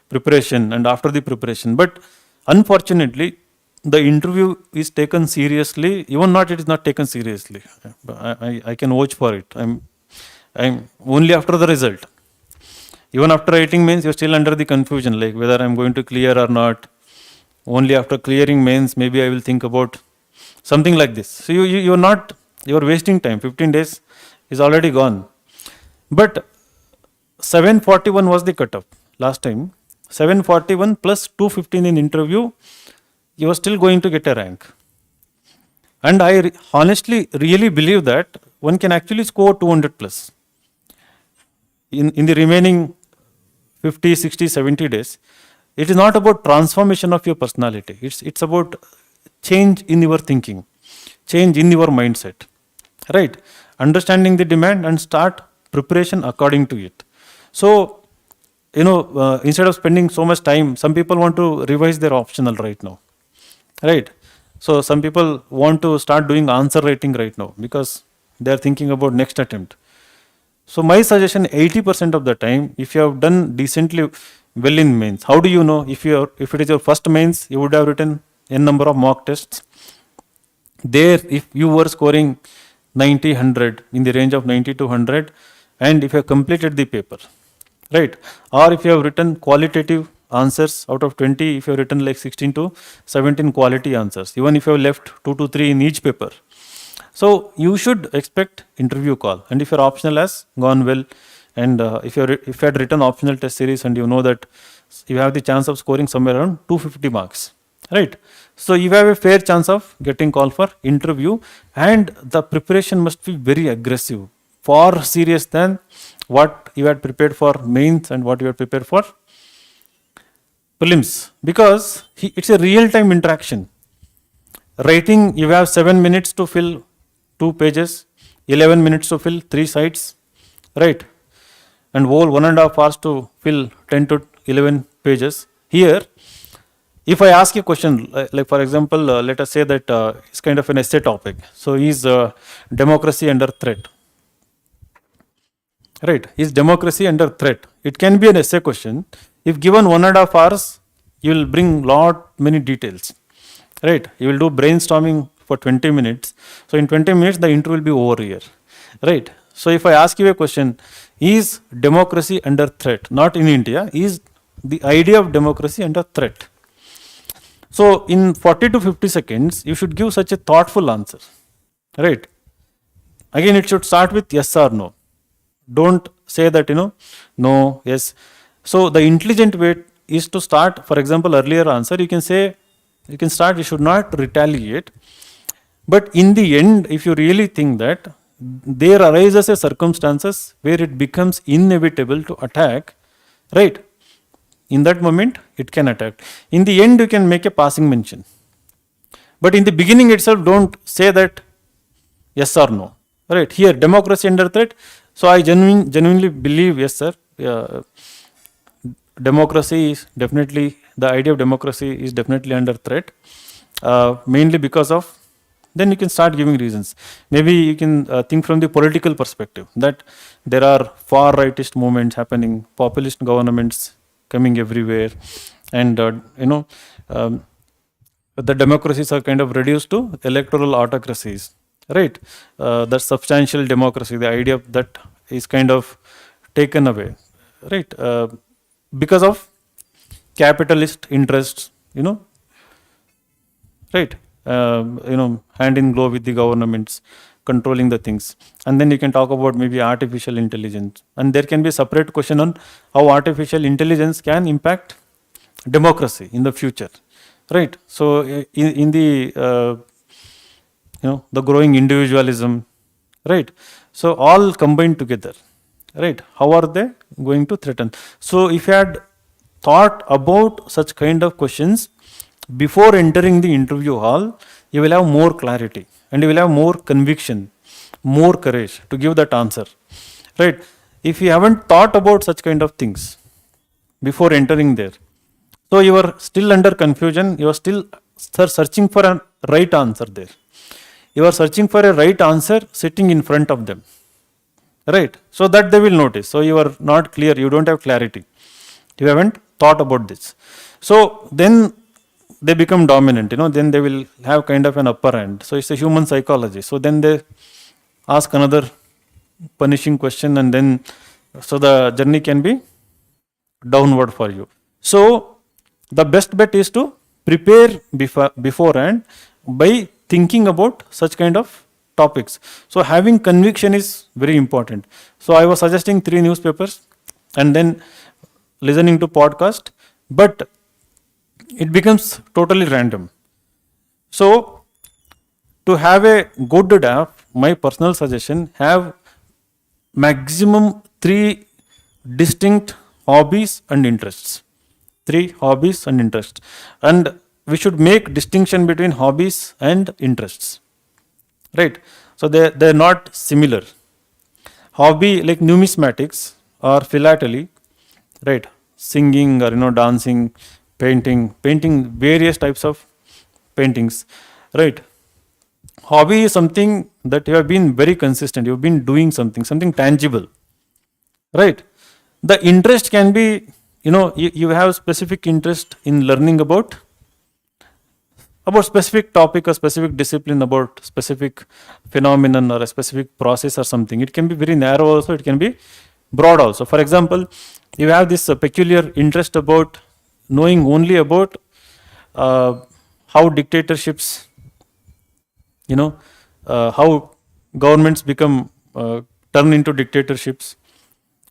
preparation and after the preparation. But unfortunately, the interview is taken seriously, even not, it is not taken seriously. I can vouch for it. I'm only after the result. Even after writing mains, you're still under the confusion, like whether I'm going to clear or not. Only after clearing mains, maybe I will think about something like this. So you're wasting time. 15 days is already gone. But 741 was the cutoff last time. 741 plus 215 in interview, you are still going to get a rank. And I honestly really believe that one can actually score 200 plus. In the remaining 50, 60, 70 days, it is not about transformation of your personality. It's about change in your thinking, change in your mindset, right? Understanding the demand and start preparation according to it. So, instead of spending so much time, some people want to revise their optional right now, right? So some people want to start doing answer writing right now because they are thinking about next attempt. So my suggestion, 80% of the time, if you have done decently well in mains, how do you know? If it is your first mains, you would have written n number of mock tests. There, if you were scoring 90, 100, in the range of 90 to 100, and if you have completed the paper, right? Or if you have written qualitative answers out of 20, if you have written like 16 to 17 quality answers, even if you have left 2 to 3 in each paper. So you should expect interview call. And if your optional has gone well, and if you had written optional test series and you know that you have the chance of scoring somewhere around 250 marks, right? So you have a fair chance of getting called for interview, and the preparation must be very aggressive, far serious than what you had prepared for mains and what you had prepared for prelims, because it's a real-time interaction. Writing, you have 7 minutes to fill 2 pages, 11 minutes to fill 3 sides, right? And whole 1.5 hours to fill 10 to 11 pages. Here, if I ask a question, like for example, let us say that it's kind of an essay topic. So is democracy under threat? Right, is democracy under threat? It can be an essay question. If given 1.5 hours, you will bring many details, right? You will do brainstorming for 20 minutes. So in 20 minutes, the interview will be over here, right? So if I ask you a question, is democracy under threat? Not in India, is the idea of democracy under threat? So in 40 to 50 seconds, you should give such a thoughtful answer, right? Again, it should start with yes or no. Don't say that, no, yes. So the intelligent way is to start, for example, earlier answer, you can start, you should not retaliate. But in the end, if you really think that there arises a circumstances where it becomes inevitable to attack, right? in that moment it can attack. In the end, you can make a passing mention. But in the beginning itself, don't say that yes or no. Right? Here, democracy under threat. So I genuinely believe, yes, sir. Democracy is definitely, the idea of democracy is definitely under threat. Mainly because of, then you can start giving reasons. Maybe you can think from the political perspective that there are far rightist movements happening, populist governments coming everywhere, and the democracies are kind of reduced to electoral autocracies, right? That substantial democracy, the idea of that is kind of taken away, right? Because of capitalist interests, right? Hand in glove with the governments controlling the things. And then you can talk about maybe artificial intelligence. And there can be a separate question on how artificial intelligence can impact democracy in the future, right? So in the the growing individualism, right? So all combined together, right? How are they going to threaten? So if you had thought about such kind of questions before entering the interview hall, you will have more clarity and you will have more conviction, more courage to give that answer, right? If you haven't thought about such kind of things before entering there, so you are still under confusion, you are still searching for a right answer there. You are searching for a right answer sitting in front of them, right? So that they will notice. So you are not clear, you don't have clarity. You haven't thought about this. So then they become dominant, then they will have kind of an upper hand. So it's a human psychology. So then they ask another punishing question, and then so the journey can be downward for you. So the best bet is to prepare beforehand by thinking about such kind of topics. So having conviction is very important. So I was suggesting 3 newspapers and then listening to podcast, but it becomes totally random. So to have a good draft, my personal suggestion, have maximum 3 distinct hobbies and interests. 3 hobbies and interests. And we should make distinction between hobbies and interests, right? So they're not similar. Hobby like numismatics or philately, right? Singing or dancing, painting various types of paintings, right? Hobby is something that you have been very consistent, you've been doing something tangible, right? The interest can be, you have specific interest in learning about specific topic or specific discipline, about specific phenomenon or a specific process or something. It can be very narrow also, it can be broad also. For example, you have this peculiar interest about knowing only about how dictatorships, how governments become turn into dictatorships,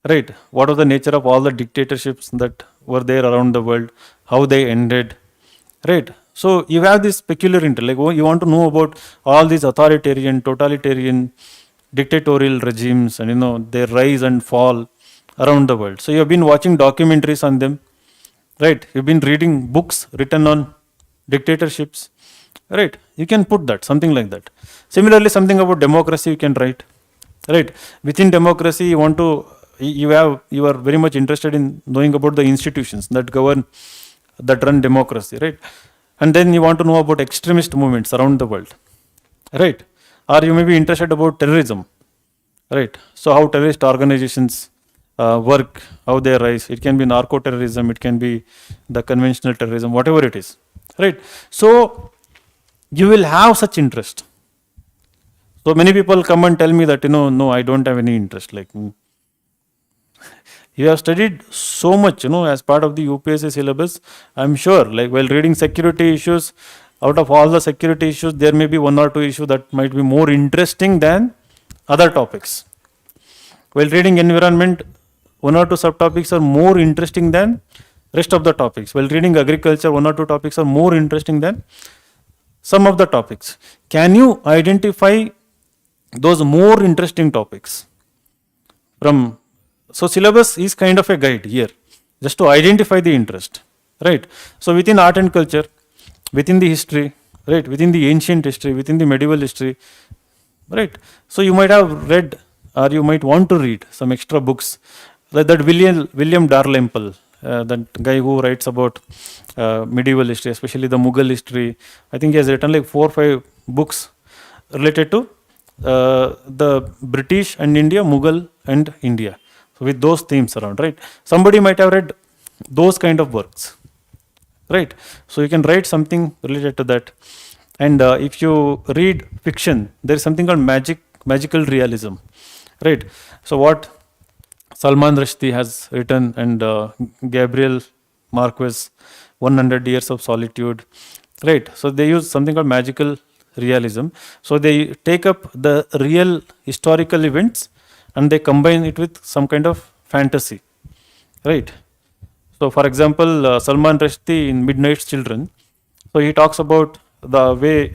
right? What was the nature of all the dictatorships that were there around the world, how they ended, right? So you have this peculiar interest, like you want to know about all these authoritarian, totalitarian, dictatorial regimes and their rise and fall around the world. So you have been watching documentaries on them, right? You've been reading books written on dictatorships, right? You can put that, something like that. Similarly, something about democracy you can write, right? Within democracy, you are very much interested in knowing about the institutions that run democracy, right? And then you want to know about extremist movements around the world, right? Or you may be interested about terrorism, right? So how terrorist organizations work, how they rise. It can be narco-terrorism, it can be the conventional terrorism, whatever it is, right? So you will have such interest. So many people come and tell me that, no, I don't have any interest. Like, you have studied so much, as part of the UPSC syllabus. I'm sure, like while reading security issues, out of all the security issues, there may be 1 or 2 issues that might be more interesting than other topics. While reading environment, 1 or 2 subtopics are more interesting than rest of the topics. While reading agriculture, 1 or 2 topics are more interesting than some of the topics. Can you identify those more interesting topics from? So syllabus is kind of a guide here. just to identify the interest, right? So within art and culture, within the history, right, within the ancient history, within the medieval history, right? So you might have read, or you might want to read some extra books, like that William Dalrymple, that guy who writes about medieval history, especially the Mughal history. I think he has written like 4 or 5 books related to the British and India, Mughal and India. So with those themes around, right? Somebody might have read those kind of works, right? So you can write something related to that. And if you read fiction, there is something called magical realism, right? So what Salman Rushdie has written, and Gabriel Marquez, 100 Years of Solitude, right? So they use something called magical realism. So they take up the real historical events and they combine it with some kind of fantasy, right? So, for example, Salman Rushdie in Midnight's Children, so he talks about the way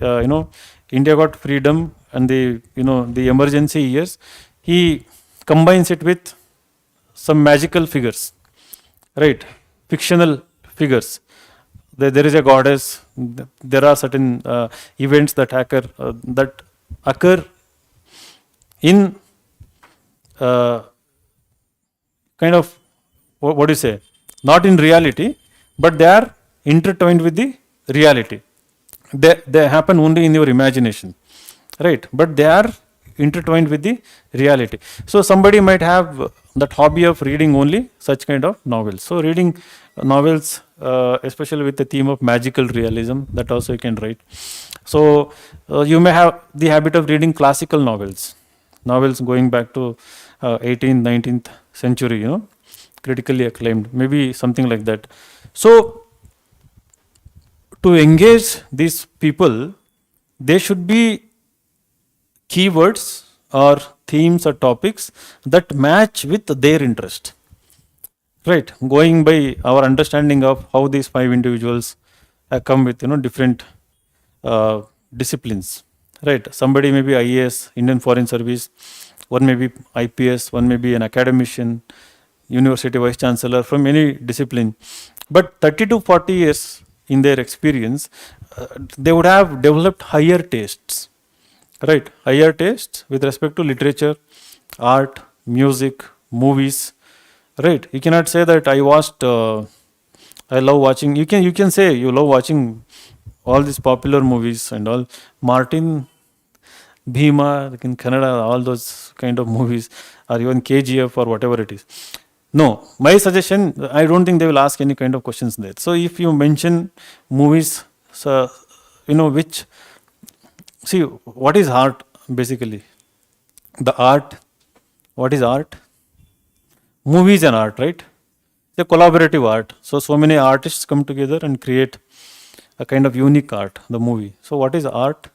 India got freedom and the emergency years. He combines it with some magical figures, right? Fictional figures. There is a goddess. There are certain events that occur in kind of what do you say? Not in reality, but they are intertwined with the reality. They happen only in your imagination, right? But they are intertwined with the reality. So somebody might have that hobby of reading only such kind of novels. So reading novels, especially with the theme of magical realism, that also you can write. So you may have the habit of reading classical novels going back to 18th, 19th century, critically acclaimed, maybe something like that. So to engage these people, there should be keywords or themes or topics that match with their interest, right? Going by our understanding of how these 5 individuals come with different disciplines, right? Somebody may be IAS, Indian Foreign Service, one may be IPS, one may be an academician, university vice chancellor, from any discipline. But 30 to 40 years in their experience, they would have developed higher tastes, right? Higher tastes with respect to literature, art, music, movies, right? You cannot say that I love watching. You can say you love watching all these popular movies and all. Martin, Bhima, like in Kannada, all those kind of movies, or even KGF or whatever it is. No, my suggestion, I don't think they will ask any kind of questions there. So if you mention movies, so which, see, what is art basically? The art, what is art? Movies and art, right? It's a collaborative art. So many artists come together and create a kind of unique art, the movie. So what is art?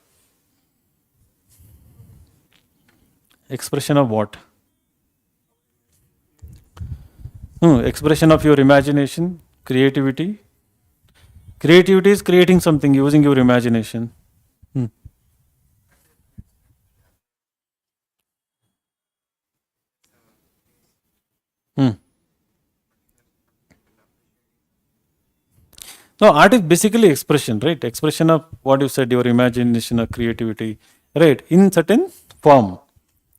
Expression of what? Expression of your imagination, creativity. Creativity is creating something using your imagination. Hmm. Hmm. No, art is basically expression, right? Expression of what you said, your imagination or creativity, right? In certain form.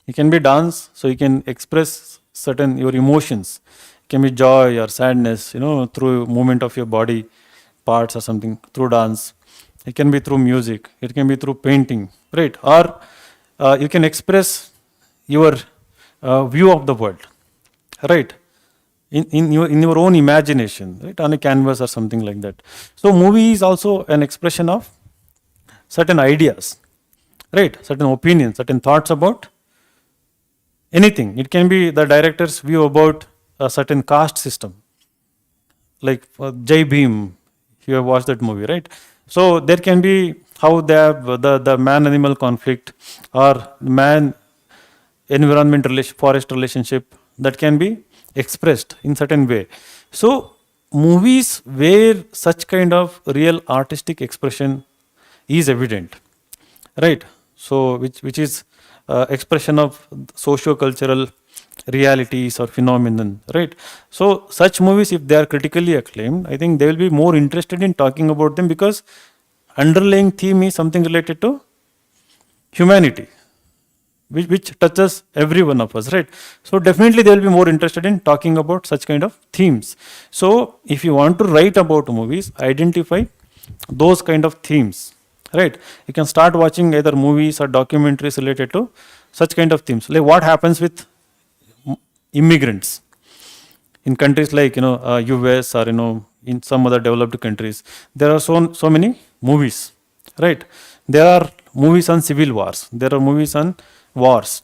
It can be dance, so you can express certain your emotions. It can be joy or sadness, through movement of your body parts or something, through dance. It can be through music. It can be through painting, right? Or you can express your view of the world, right? In your own imagination, right? On a canvas or something like that. So movie is also an expression of certain ideas, right? Certain opinions, certain thoughts about anything. It can be the director's view about a certain caste system, like Jai Bhim. You have watched that movie, right? So there can be how they have the man-animal conflict or man-environment forest relationship that can be expressed in certain way. So movies where such kind of real artistic expression is evident, right? So which is expression of socio-cultural realities or phenomenon, right? So such movies, if they are critically acclaimed, I think they will be more interested in talking about them because underlying theme is something related to humanity, which touches every one of us, right? So definitely they will be more interested in talking about such kind of themes. So if you want to write about movies, identify those kind of themes, right? You can start watching either movies or documentaries related to such kind of themes, like what happens with immigrants in countries like US, or in some other developed countries. There are so many movies, right? There are movies on civil wars, there are movies on wars,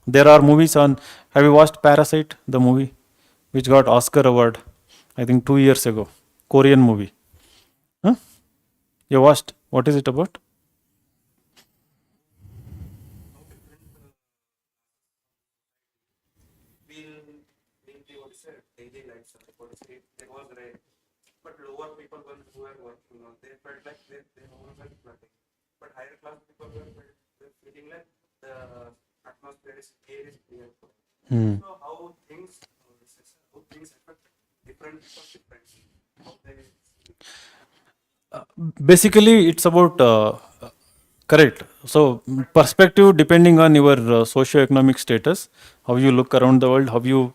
there are movies on, have you watched Parasite, the movie which got Oscar award, I think 2 years ago? Korean movie. Huh? You watched? What is it about? Hmm. Basically, it's about correct. So, perspective depending on your socio-economic status, how you look around the world, how you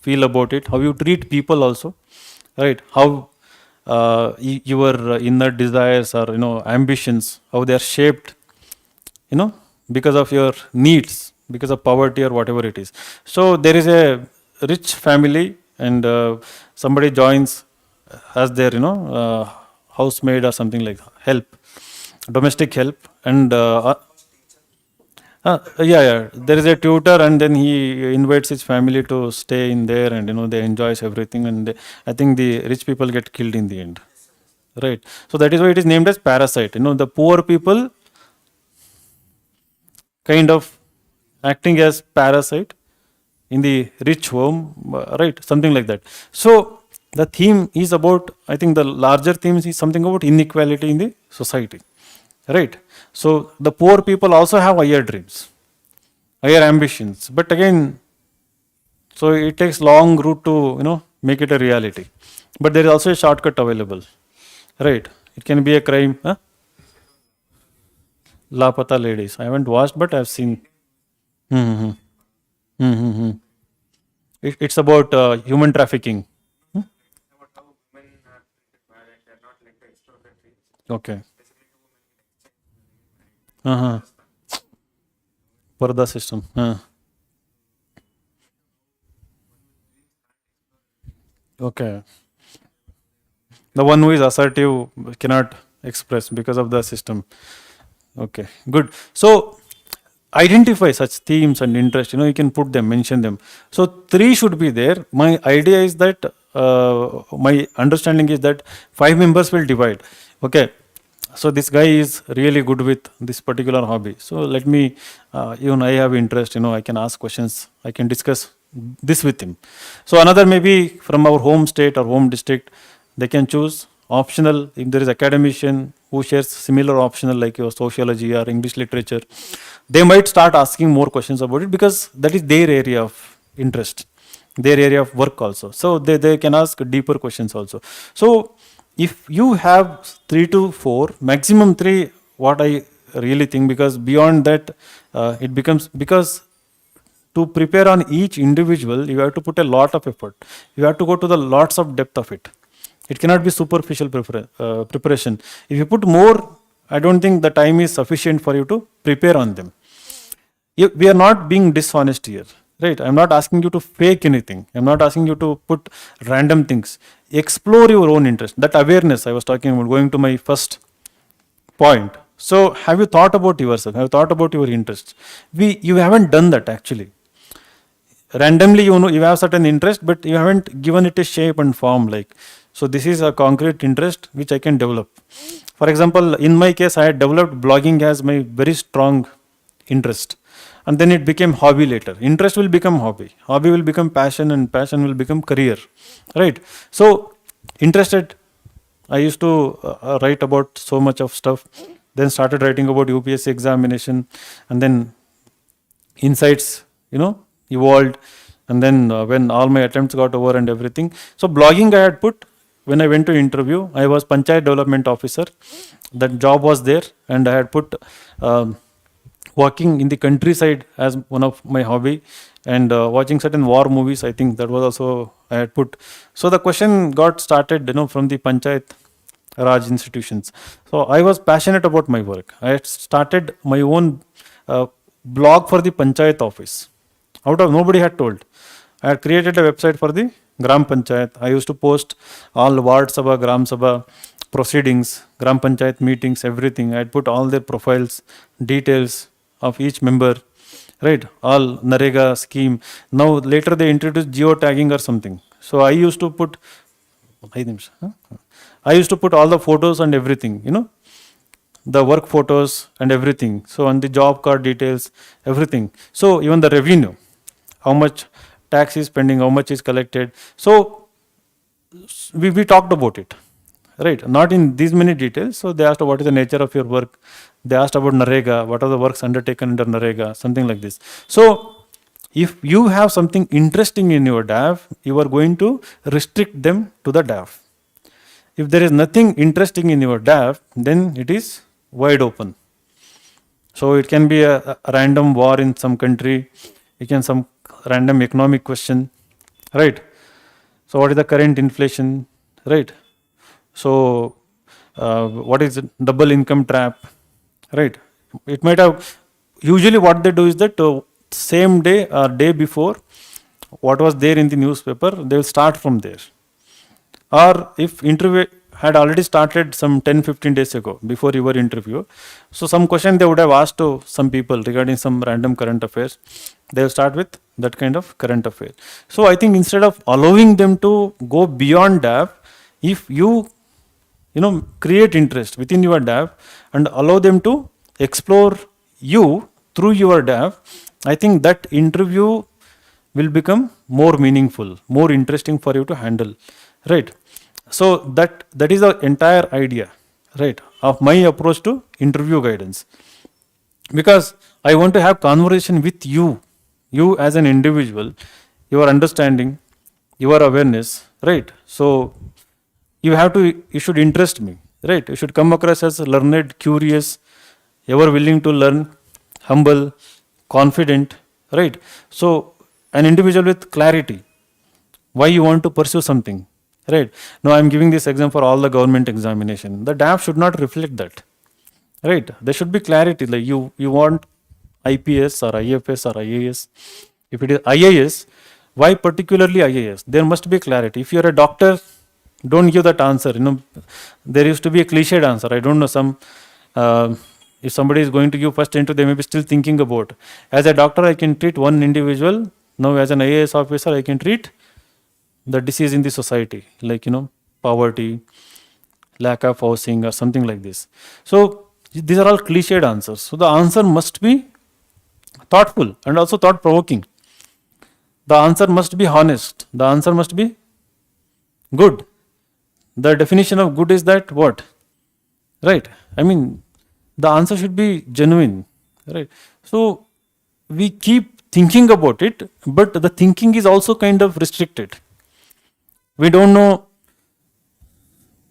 feel about it, how you treat people, also, right? How your inner desires or ambitions, how they are shaped, you know, because of your needs, because of poverty or whatever it is. So, there is a rich family, and somebody joins as their housemaid or something like help, domestic help, and yeah, there is a tutor, and then he invites his family to stay in there, and they enjoys everything, and I think the rich people get killed in the end, right? So that is why it is named as Parasite. The poor people kind of acting as parasite in the rich home, right? Something like that. So the theme is about, I think the larger theme is something about inequality in the society, right? So the poor people also have higher dreams, higher ambitions, but again, so it takes long route to make it a reality. But there is also a shortcut available, right? It can be a crime. Huh? Lapata ladies. I haven't watched, but I've seen. Hmm. Hmm. It's about human trafficking. Hmm? Okay. Uh-huh. Parda system. Okay. The one who is assertive cannot express because of the system. Okay, good. So identify such themes and interest. You can put them, mention them. So three should be there. My idea is that my understanding is that 5 members will divide. Okay. So this guy is really good with this particular hobby. So let me, even I have interest. I can ask questions. I can discuss this with him. So another maybe from our home state or home district, they can choose optional. If there is academician who shares similar optional like your sociology or English literature, they might start asking more questions about it because that is their area of interest, their area of work also. So they can ask deeper questions also. So if you have 3 to 4, maximum 3, what I really think, because beyond that, it becomes, because to prepare on each individual, you have to put a lot of effort. You have to go to the lots of depth of it. It cannot be superficial preparation. If you put more, I don't think the time is sufficient for you to prepare on them. We are not being dishonest here, right? I'm not asking you to fake anything. I'm not asking you to put random things. Explore your own interest. That awareness I was talking about, going to my first point. So have you thought about yourself? Have you thought about your interests? You haven't done that actually. Randomly, you have certain interest, but you haven't given it a shape and form. Like, so this is a concrete interest which I can develop. For example, in my case, I had developed blogging as my very strong interest, and then it became hobby later. Interest will become hobby will become passion, and passion will become career, right? So interested, I used to write about so much of stuff, then started writing about UPSC examination, and then insights evolved. And then when all my attempts got over and everything, so blogging I had put. When I went to interview, I was Panchayat Development Officer. That job was there, and I had put walking in the countryside as one of my hobby, and watching certain war movies. I think that was also I had put. So the question got started, from the Panchayat Raj institutions. So I was passionate about my work. I had started my own blog for the Panchayat office. Out of nobody had told. I had created a website for the Gram Panchayat. I used to post all Ward Sabha, Gram Sabha proceedings, Gram Panchayat meetings, everything. I had put all their profiles, details of each member, right? All Narega scheme. Now later they introduced geotagging or something. So I used to put, I used to put all the photos and everything, the work photos and everything. So on the job card details, everything. So even the revenue, how much tax is pending, how much is collected. So we talked about it, right? Not in these many details. So they asked what is the nature of your work. They asked about Narega, what are the works undertaken under Narega, something like this. So if you have something interesting in your DAF, you are going to restrict them to the DAF. If there is nothing interesting in your DAF, then it is wide open. So it can be a random war in some country, it can some random economic question, right? So what is the current inflation, right? So what is double income trap, right? It might have, usually what they do is that same day or day before, what was there in the newspaper, they will start from there. Or if interview had already started some 10-15 days ago, before your interview, so some question they would have asked to some people regarding some random current affairs, they will start with that kind of current affair. So I think instead of allowing them to go beyond DAF, if you create interest within your DAF and allow them to explore you through your DAF, I think that interview will become more meaningful, more interesting for you to handle, right? So that is the entire idea, right, of my approach to interview guidance. Because I want to have conversation with you as an individual, your understanding, your awareness, right? So you should interest me, right? You should come across as learned, curious, ever willing to learn, humble, confident, right? So an individual with clarity, why you want to pursue something, right? Now I'm giving this example for all the government examination. The DAF should not reflect that, right? There should be clarity, like you want IPS or IFS or IAS. If it is IAS, why particularly IAS? There must be clarity. If you are a doctor, don't give that answer. There used to be a cliched answer. I don't know, if somebody is going to give first entry, they may be still thinking about. As a doctor, I can treat one individual. Now as an IAS officer, I can treat the disease in the society, like, poverty, lack of housing or something like this. So these are all cliched answers. So the answer must be thoughtful and also thought provoking. The answer must be honest. The answer must be good. The definition of good is that what? Right? I mean, the answer should be genuine. Right? So we keep thinking about it, but the thinking is also kind of restricted. We don't know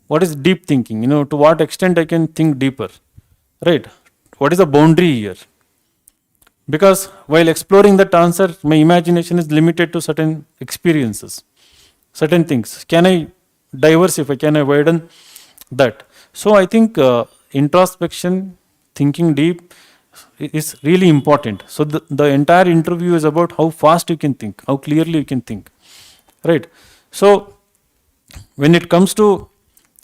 what is deep thinking, to what extent I can think deeper. Right? What is the boundary here? Because while exploring that answer, my imagination is limited to certain experiences, certain things. Can I diversify? Can I widen that? So I think introspection, thinking deep is really important. So the entire interview is about how fast you can think, how clearly you can think, right? So when it comes to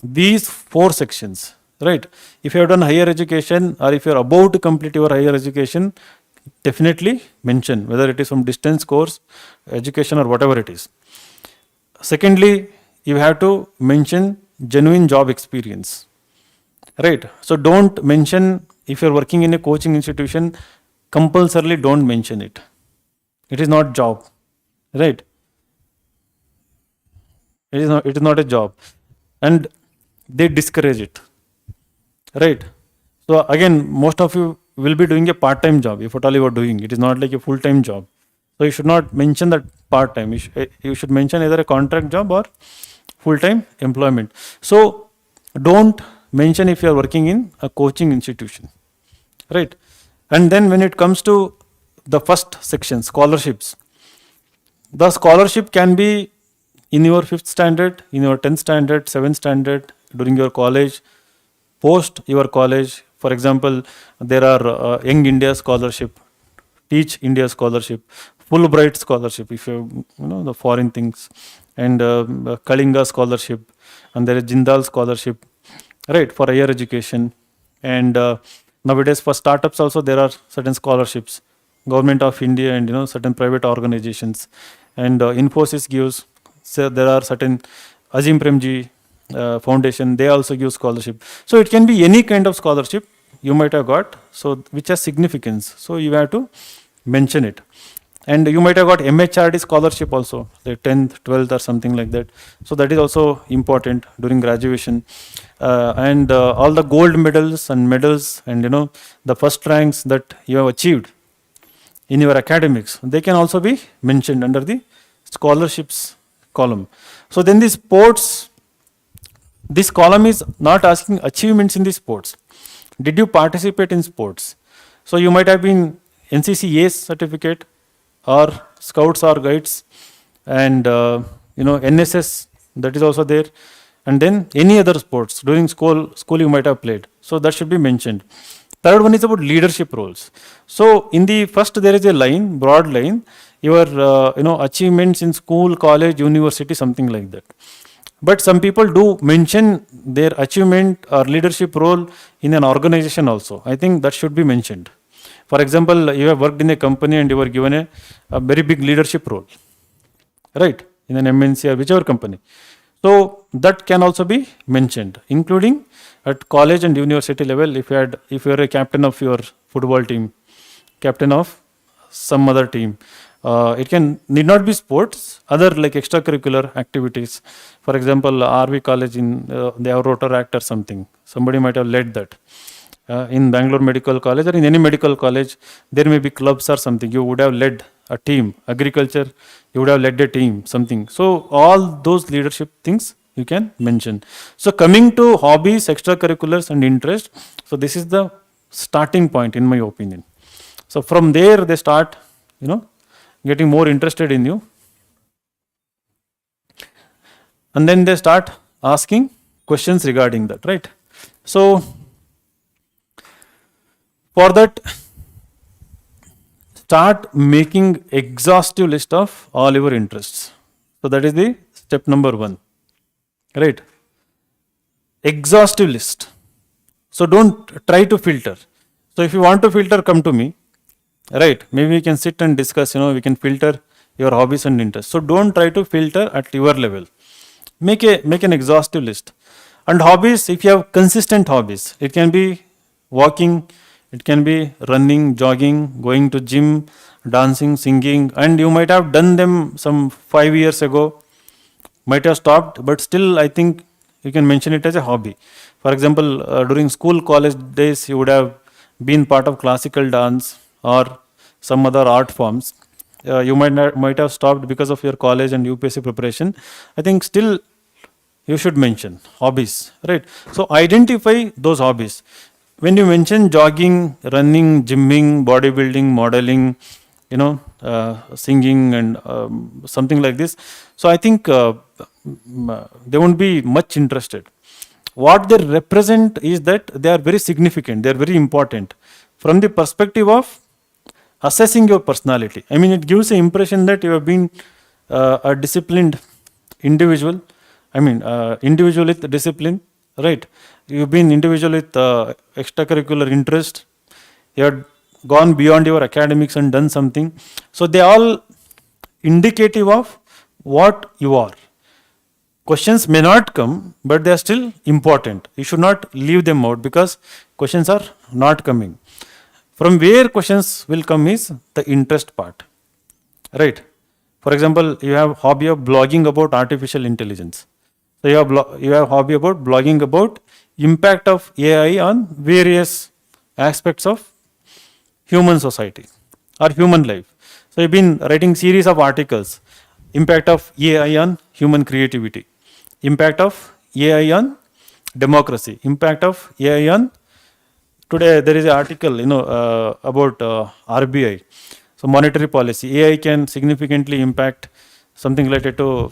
these 4 sections, right? If you have done higher education or if you are about to complete your higher education, definitely mention whether it is from distance course, education or whatever it is. Secondly, you have to mention genuine job experience, right? So don't mention, if you're working in a coaching institution, compulsorily don't mention it. It is not job, right? It is not a job, and they discourage it, right? So again, most of you will be doing a part-time job, if at all you are doing. It is not like a full-time job. So you should not mention that part-time. You should mention either a contract job or full-time employment. So don't mention if you are working in a coaching institution, right? And then when it comes to the first section, scholarships, the scholarship can be in your 5th standard, in your 10th standard, 7th standard, during your college, post your college. For example, there are Young India scholarship, Teach India scholarship, Fulbright scholarship, if you know the foreign things, and Kalinga scholarship, and there is Jindal scholarship, right, for higher education. And nowadays for startups also there are certain scholarships, Government of India and certain private organizations, and Infosys gives. So there are certain Azim Premji Foundation, they also give scholarship. So it can be any kind of scholarship you might have got, so which has significance. So you have to mention it. And you might have got MHRD scholarship also, the 10th, 12th or something like that. So that is also important during graduation. And all the gold medals and medals and the first ranks that you have achieved in your academics, they can also be mentioned under the scholarships column. So then the sports, this column is not asking achievements in the sports. Did you participate in sports? So you might have been NCC ACE certificate or Scouts or Guides, and NSS, that is also there. And then any other sports during school you might have played. So that should be mentioned. Third one is about leadership roles. So in the first there is a line, broad line, your achievements in school, college, university, something like that. But some people do mention their achievement or leadership role in an organization also. I think that should be mentioned. For example, you have worked in a company and you were given a very big leadership role, right, in an MNC or whichever company. So that can also be mentioned, including at college and university level. If you are a captain of your football team, captain of some other team, it need not be sports, other like extracurricular activities. For example, RV college they have Rotaract or something. Somebody might have led that. In Bangalore Medical College or in any medical college, there may be clubs or something. You would have led a team. Agriculture, you would have led a team, something. So all those leadership things you can mention. So coming to hobbies, extracurriculars and interest. So this is the starting point in my opinion. So from there they start, getting more interested in you. And then they start asking questions regarding that, right? So for that, start making exhaustive list of all your interests. So that is the step number 1, right? Exhaustive list. So don't try to filter. So if you want to filter, come to me, right? Maybe we can sit and discuss, we can filter your hobbies and interests. So don't try to filter at your level. Make an exhaustive list. And hobbies, if you have consistent hobbies, it can be walking, it can be running, jogging, going to gym, dancing, singing, and you might have done them some 5 years ago, might have stopped, but still I think you can mention it as a hobby. For example, during school, college days, you would have been part of classical dance or some other art forms. You might have stopped because of your college and UPSC preparation. I think still you should mention hobbies, right? So identify those hobbies. When you mention jogging, running, gymming, bodybuilding, modeling, singing and something like this, so I think they won't be much interested. What they represent is that they are very significant, they are very important from the perspective of assessing your personality. I mean, it gives the impression that you have been a disciplined individual. I mean, individual with discipline, right? You've been individual with extracurricular interest. You have gone beyond your academics and done something. So they all indicative of what you are. Questions may not come, but they are still important. You should not leave them out because questions are not coming. From where questions will come is the interest part, right? For example, you have hobby of blogging about artificial intelligence. So you have hobby about blogging about impact of AI on various aspects of human society or human life. So you've been writing series of articles. Impact of AI on human creativity. Impact of AI on democracy. Impact of AI on, today there is an article, about RBI. So monetary policy. AI can significantly impact something related to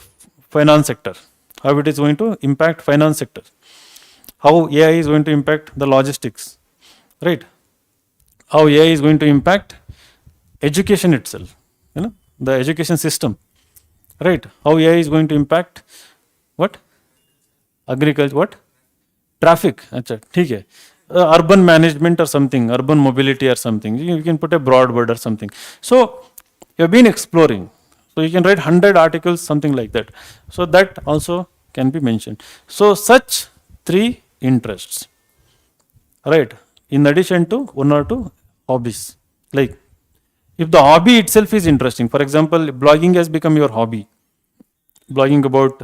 finance sector. How it is going to impact finance sector. How AI is going to impact the logistics, right? How AI is going to impact education itself, the education system, right? How AI is going to impact what? Agriculture, what? Traffic. Acha, ठीक है. Urban management or something, urban mobility or something. You can put a broad word or something. So you've been exploring. So you can write 100 articles, something like that. So that also can be mentioned. So such three interests, right? In addition to one or two hobbies. Like if the hobby itself is interesting, for example, blogging has become your hobby, blogging about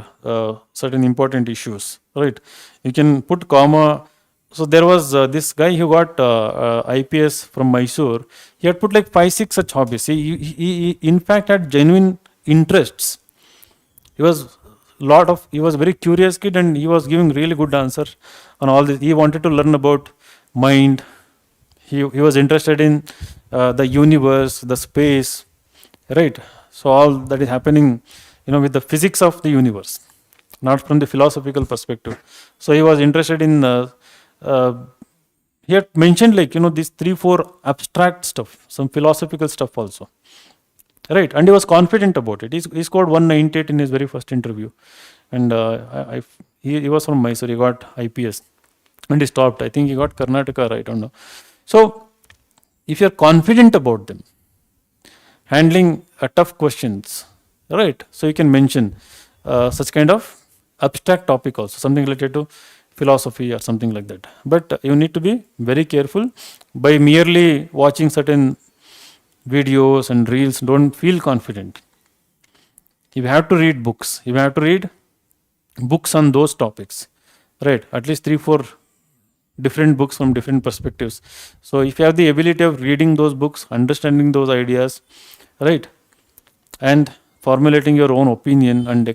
certain important issues, right? You can put comma. So there was this guy who got IPS from Mysore. He had put like 5, 6 such hobbies. He in fact had genuine interests. He was very curious kid, and he was giving really good answer on all this. He wanted to learn about mind. He was interested in the universe, the space, right? So all that is happening, with the physics of the universe, not from the philosophical perspective. So he was interested in, he had mentioned like, these 3, 4 abstract stuff, some philosophical stuff also, right? And he was confident about it. He scored 198 in his very first interview. And he was from Mysore, he got IPS. And he stopped. I think he got Karnataka, right? I don't know. So if you're confident about them, handling tough questions, right? So you can mention such kind of abstract topic also, something related to philosophy or something like that. But you need to be very careful. By merely watching certain videos and reels, don't feel confident. You have to read books. You have to read books on those topics, right? At least 3, 4 different books from different perspectives. So if you have the ability of reading those books, understanding those ideas, right, and formulating your own opinion and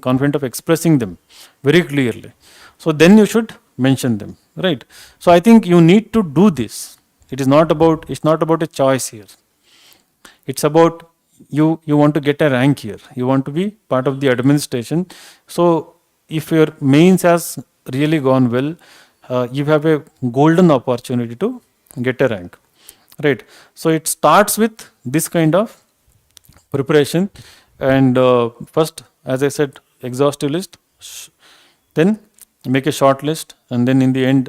confident of expressing them very clearly, so then you should mention them, right? So I think you need to do this. It's not about a choice here. It's about you want to get a rank here. You want to be part of the administration. So if your mains has really gone well, you have a golden opportunity to get a rank, right? So it starts with this kind of preparation. And first, as I said, exhaustive list, then make a short list, and then in the end,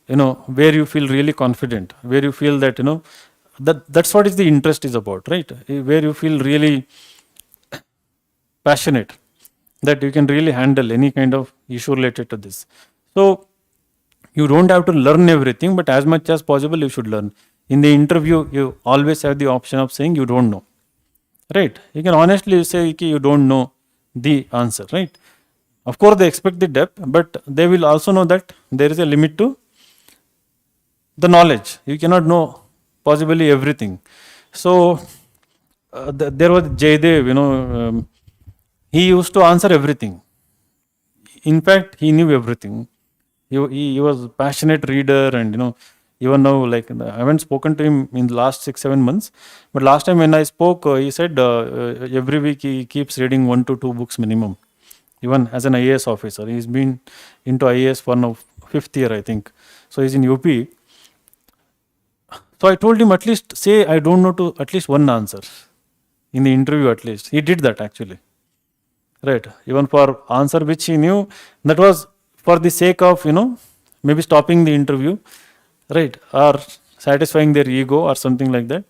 where you feel really confident, where you feel that that's what is the interest is about, right? Where you feel really passionate, that you can really handle any kind of issue related to this. So you don't have to learn everything, but as much as possible you should learn. In the interview, you always have the option of saying you don't know, right? You can honestly say you don't know the answer, right? Of course they expect the depth, but they will also know that there is a limit to the knowledge. You cannot know possibly everything. So there was Jaydev, he used to answer everything. In fact, he knew everything. He was a passionate reader, and even now, like, I haven't spoken to him in the last 6, 7 months, but last time when I spoke, he said every week he keeps reading 1 to 2 books minimum. Even as an IAS officer, he's been into IAS for now 5th year, I think. So he's in UP. So I told him, at least say I don't know to at least one answer in the interview. At least he did that actually, right? Even for answer which he knew, that was for the sake of maybe stopping the interview, right, or satisfying their ego or something like that.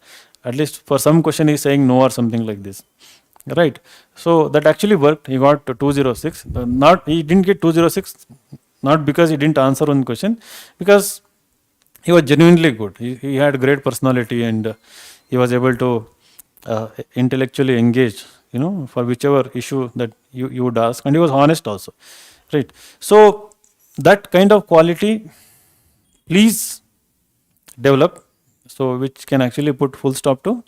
At least for some question he's saying no or something like this, right? So that actually worked. He got 206. He didn't get 206 not because he didn't answer one question, because he was genuinely good. He had great personality, and he was able to intellectually engage, for whichever issue that you would ask. And he was honest also, right? So that kind of quality, please develop, so which can actually put full stop to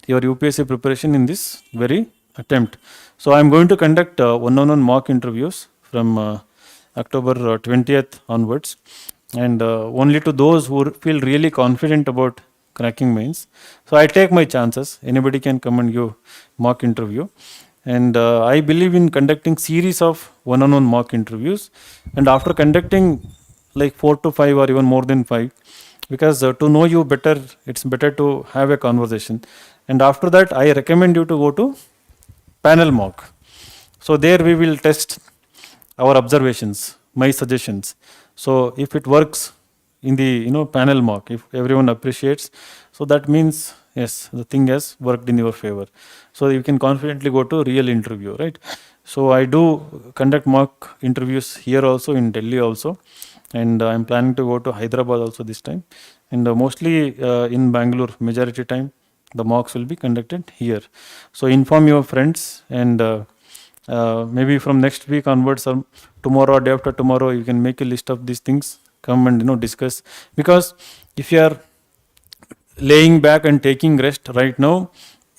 your UPSC preparation in this very attempt. So I'm going to conduct one-on-one mock interviews from October 20th onwards, and only to those who feel really confident about cracking mains. So I take my chances. Anybody can come and give mock interview, and I believe in conducting series of one-on-one mock interviews, and after conducting like 4 to 5 or even more than 5, because to know you better, it's better to have a conversation. And after that, I recommend you to go to panel mock. So there we will test our observations, my suggestions. So if it works in the panel mock, if everyone appreciates, so that means yes, the thing has worked in your favor. So you can confidently go to real interview, right? So I do conduct mock interviews here also, in Delhi also, and I'm planning to go to Hyderabad also this time, and mostly in Bangalore majority time the mocks will be conducted here. So inform your friends, and maybe from next week onwards, or tomorrow or day after tomorrow, you can make a list of these things, come and discuss. Because if you are laying back and taking rest right now,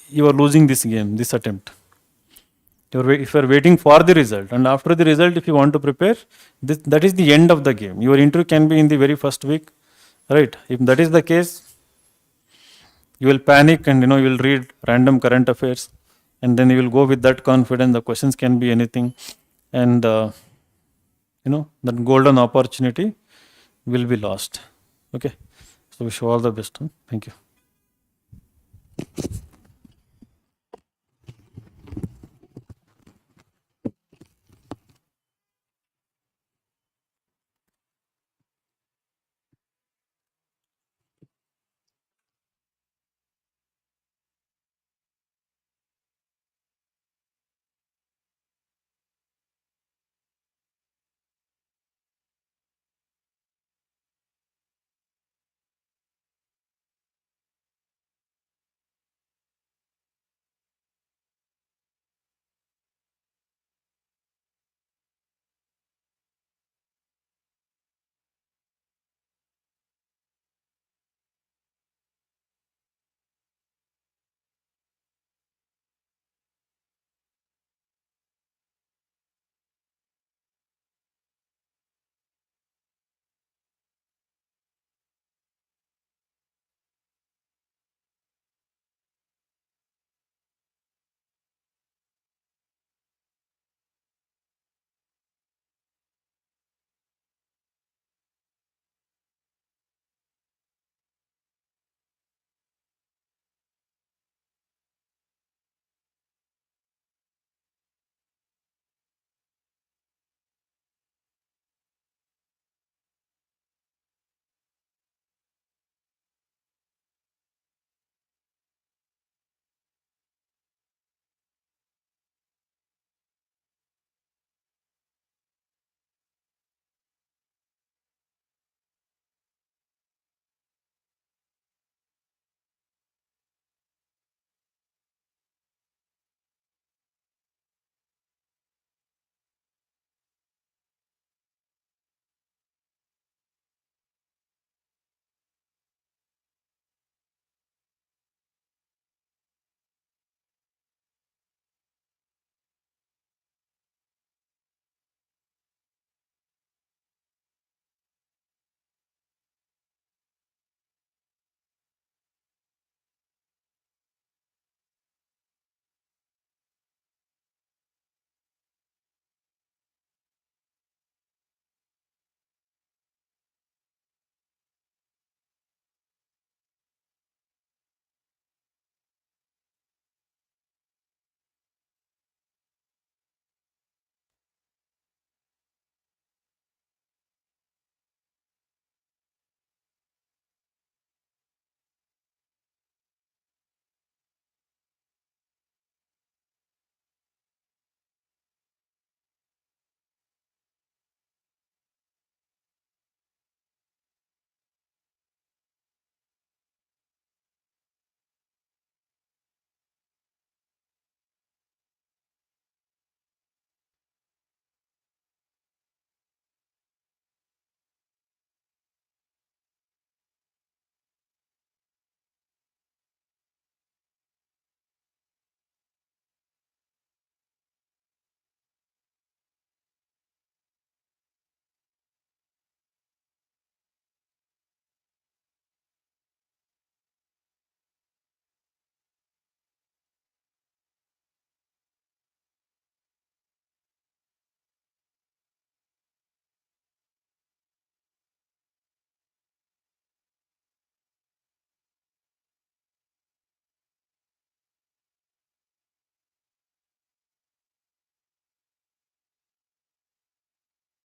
you are losing this game, this attempt. If you are waiting for the result, and after the result, if you want to prepare, that is the end of the game. Your interview can be in the very first week, right? If that is the case, you will panic, and you will read random current affairs, and then you will go with that confidence. The questions can be anything, and that golden opportunity will be lost. Okay, so wish you all the best. Thank you.